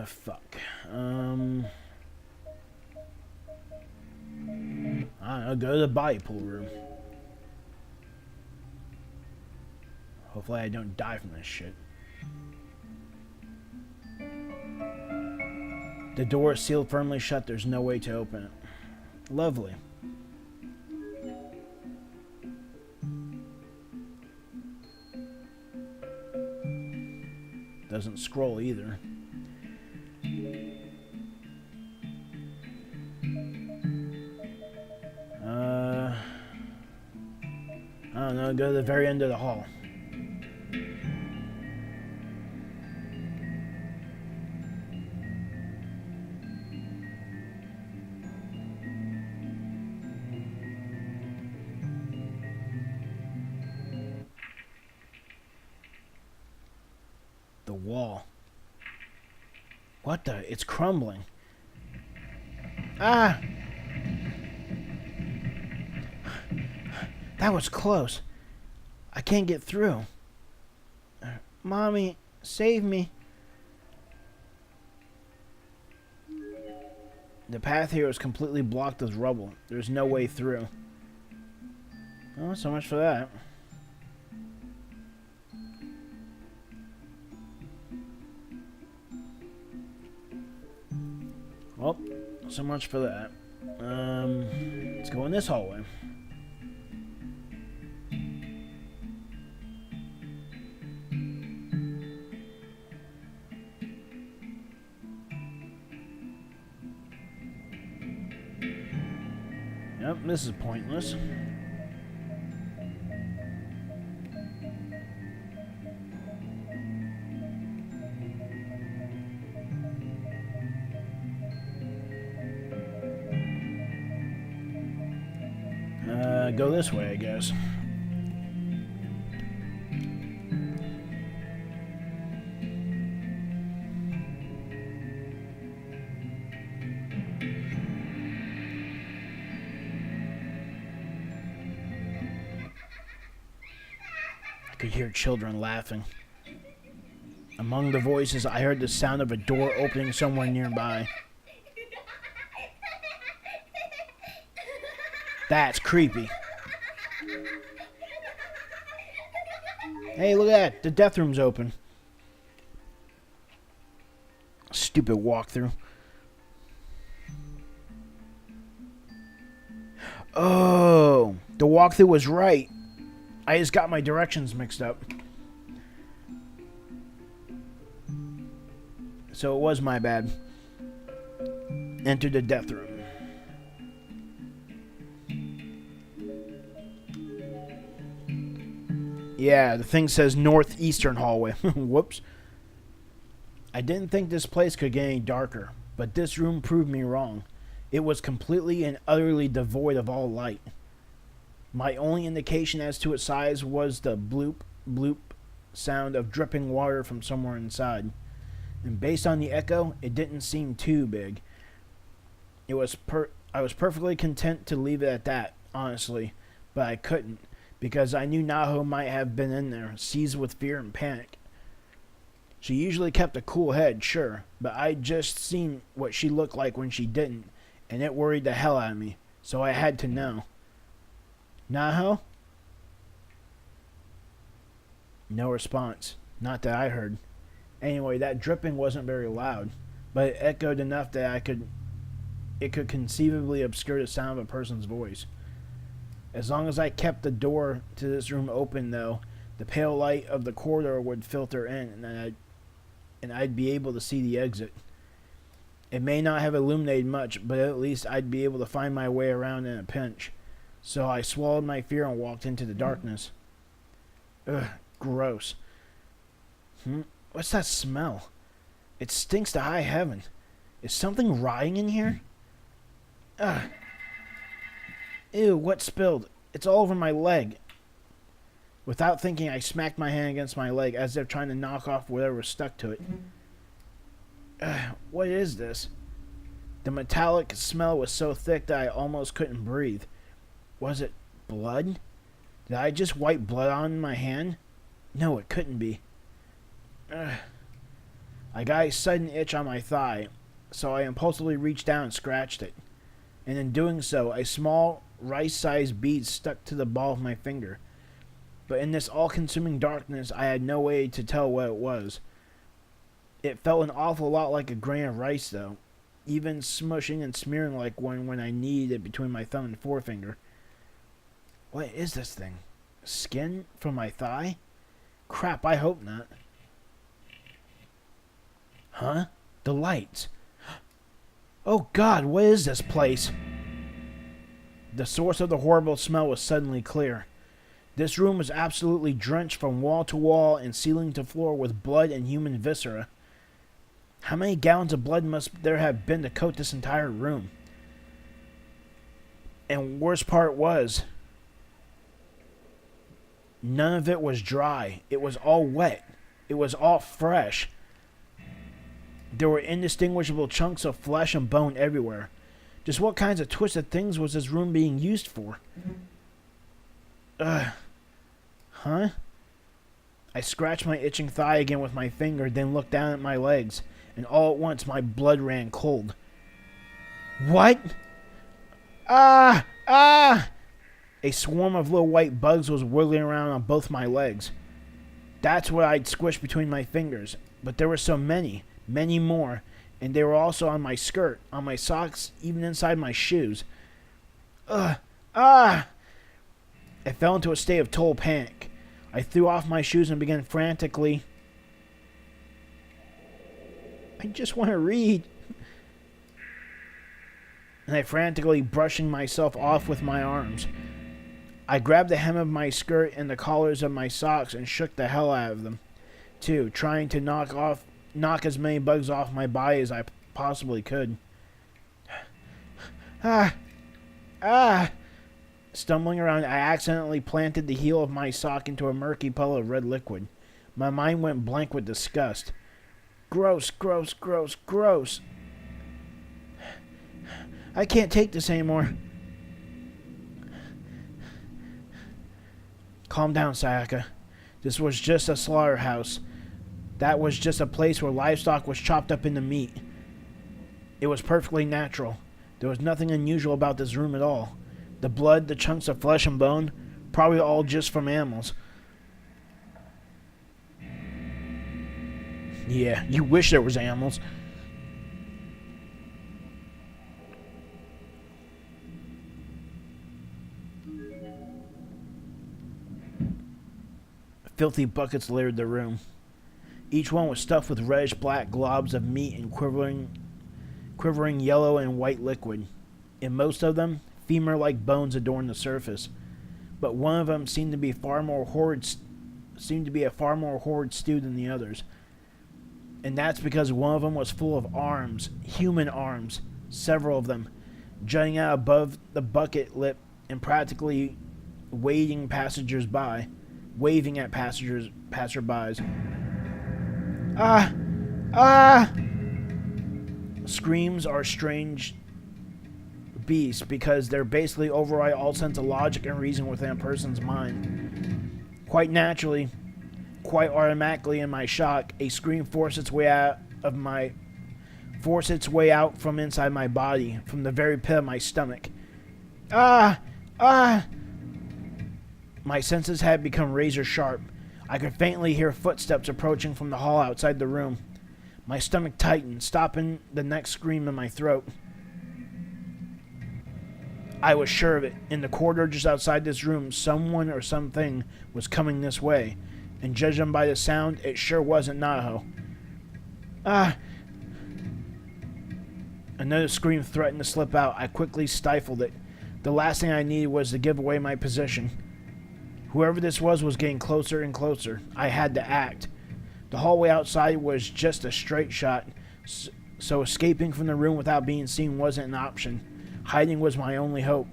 Fuck. I don't know, go to the body pool room. Hopefully I don't die from this shit. The door is sealed firmly shut. There's no way to open it. Lovely. Doesn't scroll either. I don't know, go to the very end of the hall. The wall. What the? It's crumbling. Ah! That was close. I can't get through. Mommy, save me. The path here is completely blocked with rubble. There's no way through. Oh, so much for that. Well, so much for that. Let's go in this hallway. Yep, this is pointless. Go this way, I guess. I could hear children laughing. Among the voices, I heard the sound of a door opening somewhere nearby. That's creepy. Hey, look at that. The death room's open. Stupid walkthrough. Oh, the walkthrough was right. I just got my directions mixed up. So it was my bad. Enter the death room. Yeah, the thing says northeastern hallway. Whoops. I didn't think this place could get any darker, but this room proved me wrong. It was completely and utterly devoid of all light. My only indication as to its size was the bloop, bloop sound of dripping water from somewhere inside. And based on the echo, it didn't seem too big. I was perfectly content to leave it at that, honestly, but I couldn't, because I knew Naho might have been in there, seized with fear and panic. She usually kept a cool head, sure, but I'd just seen what she looked like when she didn't, and it worried the hell out of me, so I had to know. Naho? No response. Not that I heard. Anyway, that dripping wasn't very loud, but it echoed enough that it could conceivably obscure the sound of a person's voice. As long as I kept the door to this room open, though, the pale light of the corridor would filter in, and I'd be able to see the exit. It may not have illuminated much, but at least I'd be able to find my way around in a pinch. So I swallowed my fear and walked into the darkness. Ugh, gross. What's that smell? It stinks to high heaven. Is something rotting in here? Ugh. Ew, what spilled? It's all over my leg. Without thinking, I smacked my hand against my leg as if trying to knock off whatever was stuck to it. What is this? The metallic smell was so thick that I almost couldn't breathe. Was it blood? Did I just wipe blood on my hand? No, it couldn't be. I got a sudden itch on my thigh, so I impulsively reached down and scratched it. And in doing so, a small, rice-sized bead stuck to the ball of my finger. But in this all-consuming darkness, I had no way to tell what it was. It felt an awful lot like a grain of rice, though. even smushing and smearing like one when I kneaded it between my thumb and forefinger. What is this thing? Skin from my thigh? Crap, I hope not. Huh? The lights. Oh God, what is this place? The source of the horrible smell was suddenly clear. This room was absolutely drenched from wall to wall and ceiling to floor with blood and human viscera. How many gallons of blood must there have been to coat this entire room? And worst part was, none of it was dry. It was all wet. It was all fresh. There were indistinguishable chunks of flesh and bone everywhere. Just what kinds of twisted things was this room being used for? Huh? I scratched my itching thigh again with my finger, then looked down at my legs, and all at once my blood ran cold. What? Ah! Ah! A swarm of little white bugs was wiggling around on both my legs. That's what I'd squished between my fingers, but there were so many more, and they were also on my skirt, on my socks, even inside my shoes. Ah! I fell into a state of total panic. I threw off my shoes and began frantically. I just want to read. And I frantically brushing myself off with my arms. I grabbed the hem of my skirt and the collars of my socks and shook the hell out of them, too, trying to knock as many bugs off my body as I possibly could. Stumbling around, I accidentally planted the heel of my sock into a murky puddle of red liquid. My mind went blank with disgust. Gross, gross, gross, gross. I can't take this anymore. Calm down, Sayaka. This was just a slaughterhouse. That was just a place where livestock was chopped up into meat. It was perfectly natural. There was nothing unusual about this room at all. The blood, the chunks of flesh and bone, probably all just from animals. Yeah, you wish there was animals. Filthy buckets littered the room. Each one was stuffed with reddish-black globs of meat and quivering yellow and white liquid. In most of them, femur-like bones adorned the surface, but one of them seemed to be a far more horrid stew than the others. And that's because one of them was full of arms, human arms, several of them, jutting out above the bucket lip and practically waving at passerbys. Screams are strange beasts because they're basically override all sense of logic and reason within a person's mind. Quite naturally, quite automatically in my shock, a scream forced its way out from inside my body, from the very pit of my stomach. My senses had become razor sharp. I could faintly hear footsteps approaching from the hall outside the room. My stomach tightened, stopping the next scream in my throat. I was sure of it. In the corridor just outside this room, someone or something was coming this way, and judging by the sound, it sure wasn't Naho. Another scream threatened to slip out. I quickly stifled it. The last thing I needed was to give away my position. Whoever this was getting closer and closer. I had to act. The hallway outside was just a straight shot, so escaping from the room without being seen wasn't an option. Hiding was my only hope.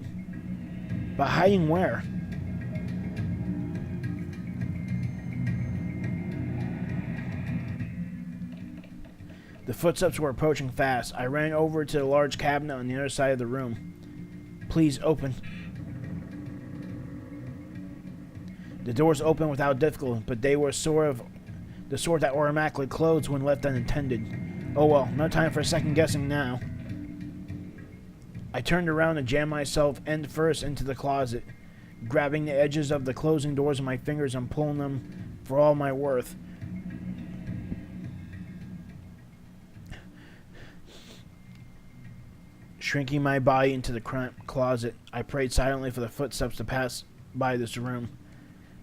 But hiding where? The footsteps were approaching fast. I ran over to the large cabinet on the other side of the room. Please, open. The doors opened without difficulty, but they were the sort that automatically closed when left unintended. Oh well, no time for second guessing now. I turned around and jammed myself end first into the closet, grabbing the edges of the closing doors with my fingers and pulling them for all my worth. Shrinking my body into the cramped closet, I prayed silently for the footsteps to pass by this room.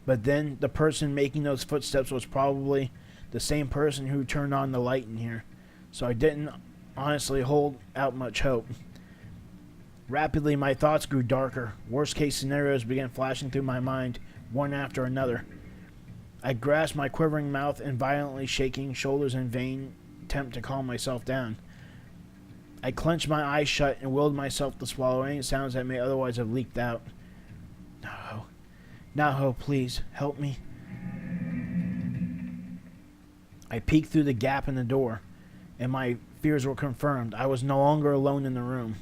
But then, the person making those footsteps was probably the same person who turned on the light in here, so I didn't honestly hold out much hope. Rapidly, my thoughts grew darker. Worst-case scenarios began flashing through my mind, one after another. I grasped my quivering mouth and violently shaking shoulders in vain attempt to calm myself down. I clenched my eyes shut and willed myself to swallow any sounds that may otherwise have leaked out. No. Naho, please, help me. I peeked through the gap in the door, and my fears were confirmed. I was no longer alone in the room.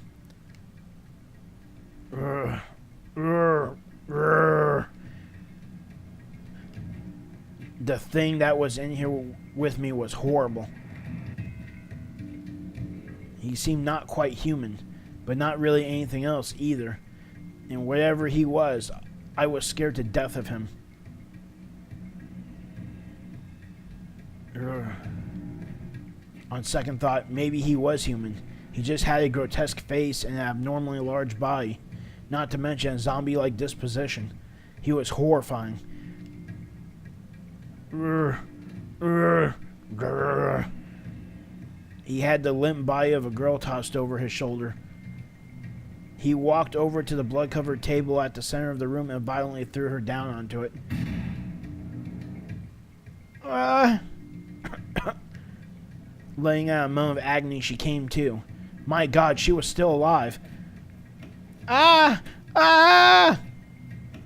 The thing that was in here with me was horrible. He seemed not quite human, but not really anything else either. And whatever he was, I was scared to death of him. On second thought, maybe he was human. He just had a grotesque face and an abnormally large body, not to mention a zombie-like disposition. He was horrifying. He had the limp body of a girl tossed over his shoulder. He walked over to the blood-covered table at the center of the room and violently threw her down onto it. Letting out a moan of agony, she came to. My God, she was still alive. Ah! Ah!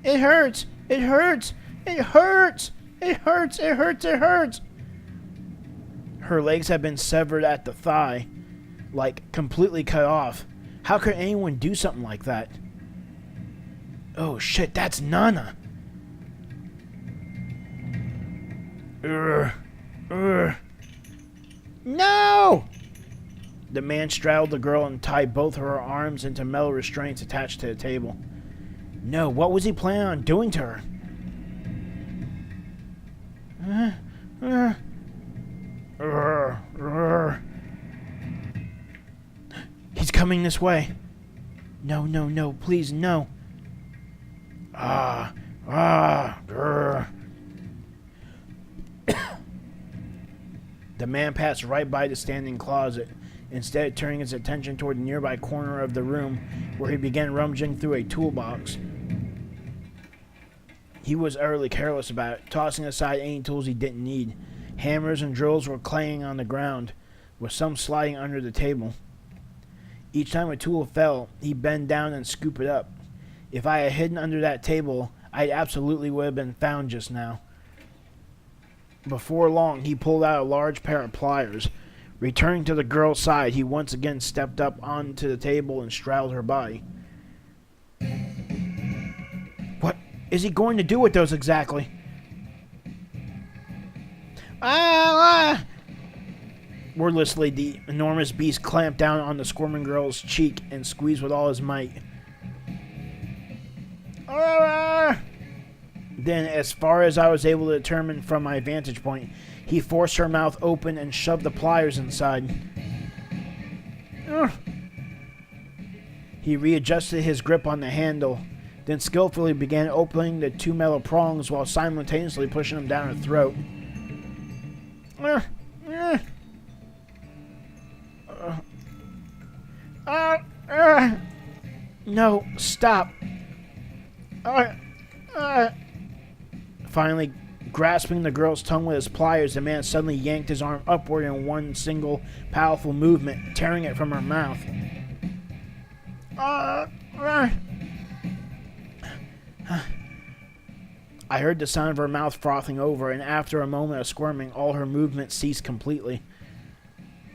It hurts! It hurts! It hurts! It hurts! It hurts! It hurts! Her legs had been severed at the thigh, like completely cut off. How could anyone do something like that? Oh shit, that's Nana! No! The man straddled the girl and tied both of her arms into metal restraints attached to the table. No, what was he planning on doing to her? He's coming this way. No, no, no, please, no. The man passed right by the standing closet, instead turning his attention toward the nearby corner of the room, where he began rummaging through a toolbox. He was utterly careless about it, tossing aside any tools he didn't need. Hammers and drills were clanging on the ground, with some sliding under the table. Each time a tool fell, he'd bend down and scoop it up. If I had hidden under that table, I absolutely would have been found just now. Before long, he pulled out a large pair of pliers. Returning to the girl's side, he once again stepped up onto the table and straddled her body. What is he going to do with those exactly? Wordlessly, the enormous beast clamped down on the squirming girl's cheek and squeezed with all his might. Then, as far as I was able to determine from my vantage point, he forced her mouth open and shoved the pliers inside. He readjusted his grip on the handle, then skillfully began opening the two metal prongs while simultaneously pushing them down her throat. No, stop. Finally, grasping the girl's tongue with his pliers, the man suddenly yanked his arm upward in one single powerful movement, tearing it from her mouth. I heard the sound of her mouth frothing over, and after a moment of squirming, all her movements ceased completely.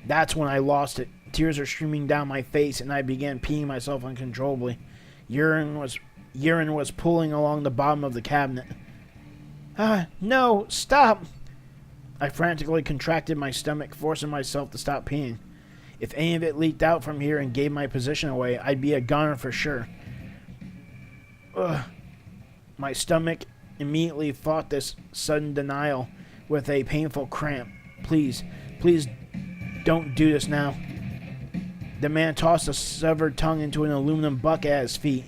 That's when I lost it. Tears were streaming down my face, and I began peeing myself uncontrollably. Urine was pooling along the bottom of the cabinet. No, stop! I frantically contracted my stomach, forcing myself to stop peeing. If any of it leaked out from here and gave my position away, I'd be a goner for sure. My stomach immediately fought this sudden denial with a painful cramp. Please, please don't do this now. The man tossed the severed tongue into an aluminum bucket at his feet,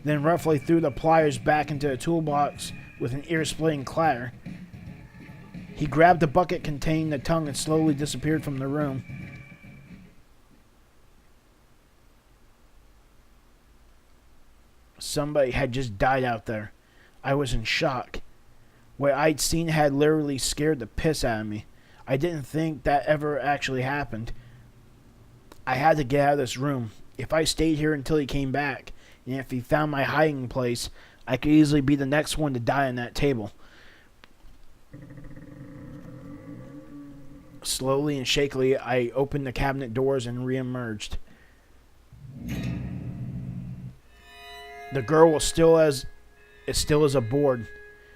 then roughly threw the pliers back into the toolbox with an ear-splitting clatter. He grabbed the bucket containing the tongue and slowly disappeared from the room. Somebody had just died out there. I was in shock. What I'd seen had literally scared the piss out of me. I didn't think that ever actually happened. I had to get out of this room. If I stayed here until he came back, and if he found my hiding place, I could easily be the next one to die on that table. Slowly and shakily, I opened the cabinet doors and re-emerged. The girl was still as a board.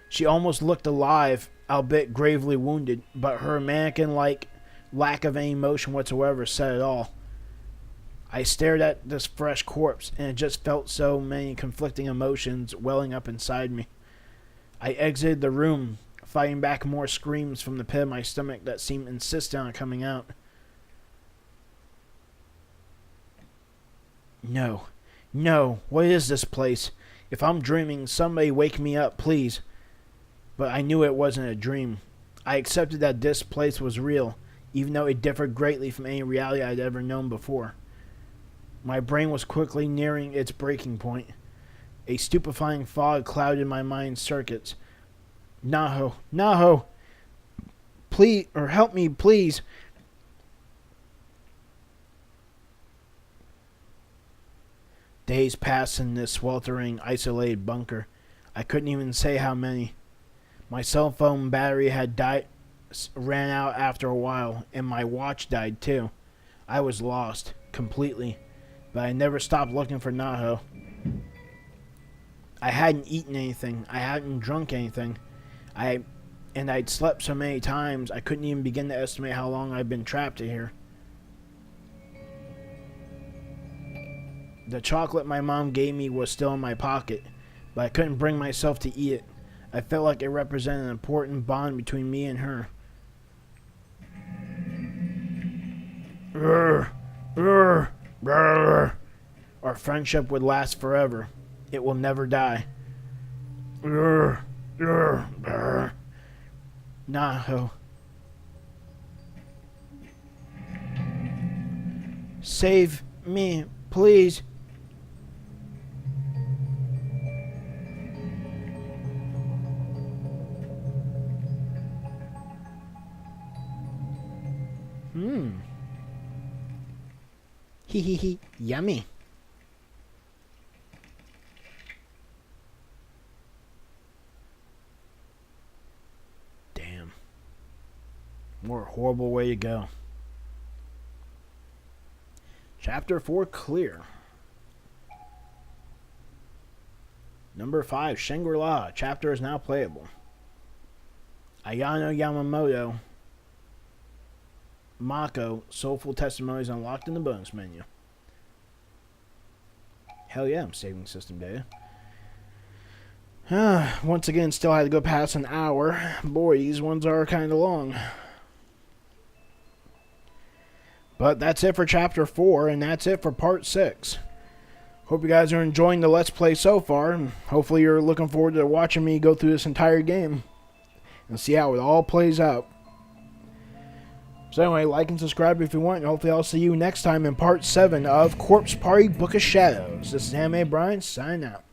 She almost looked alive, albeit gravely wounded, but her mannequin-like lack of any emotion whatsoever said it all. I stared at this fresh corpse, and it just felt so many conflicting emotions welling up inside me. I exited the room, fighting back more screams from the pit of my stomach that seemed insistent on coming out. No, what is this place? If I'm dreaming, somebody wake me up, please. But I knew it wasn't a dream. I accepted that this place was real, even though it differed greatly from any reality I'd ever known before. My brain was quickly nearing its breaking point. A stupefying fog clouded my mind's circuits. Naho! Please, or help me, please! Days passed in this sweltering, isolated bunker. I couldn't even say how many. My cell phone battery had ran out after a while, and my watch died too. I was lost, completely, but I never stopped looking for Naho. I hadn't eaten anything. I hadn't drunk anything. I'd slept so many times, I couldn't even begin to estimate how long I'd been trapped in here. The chocolate my mom gave me was still in my pocket, but I couldn't bring myself to eat it. I felt like it represented an important bond between me and her. Our friendship would last forever. It will never die. Naho. Save me, please. Hee. Yummy. Damn. What a horrible way to go. Chapter 4 clear. Number 5, Shangri-La. Chapter is now playable. Ayano Yamamoto. Mako, Soulful Testimonies unlocked in the bonus menu. Hell yeah, I'm saving system data. Once again, still had to go past an hour. Boy, these ones are kind of long. But that's it for Chapter 4, and that's it for Part 6. Hope you guys are enjoying the Let's Play so far, and hopefully you're looking forward to watching me go through this entire game and see how it all plays out. So anyway, like and subscribe if you want, and hopefully I'll see you next time in Part 7 of Corpse Party Book of Shadows. This is Anime Brian, signing out.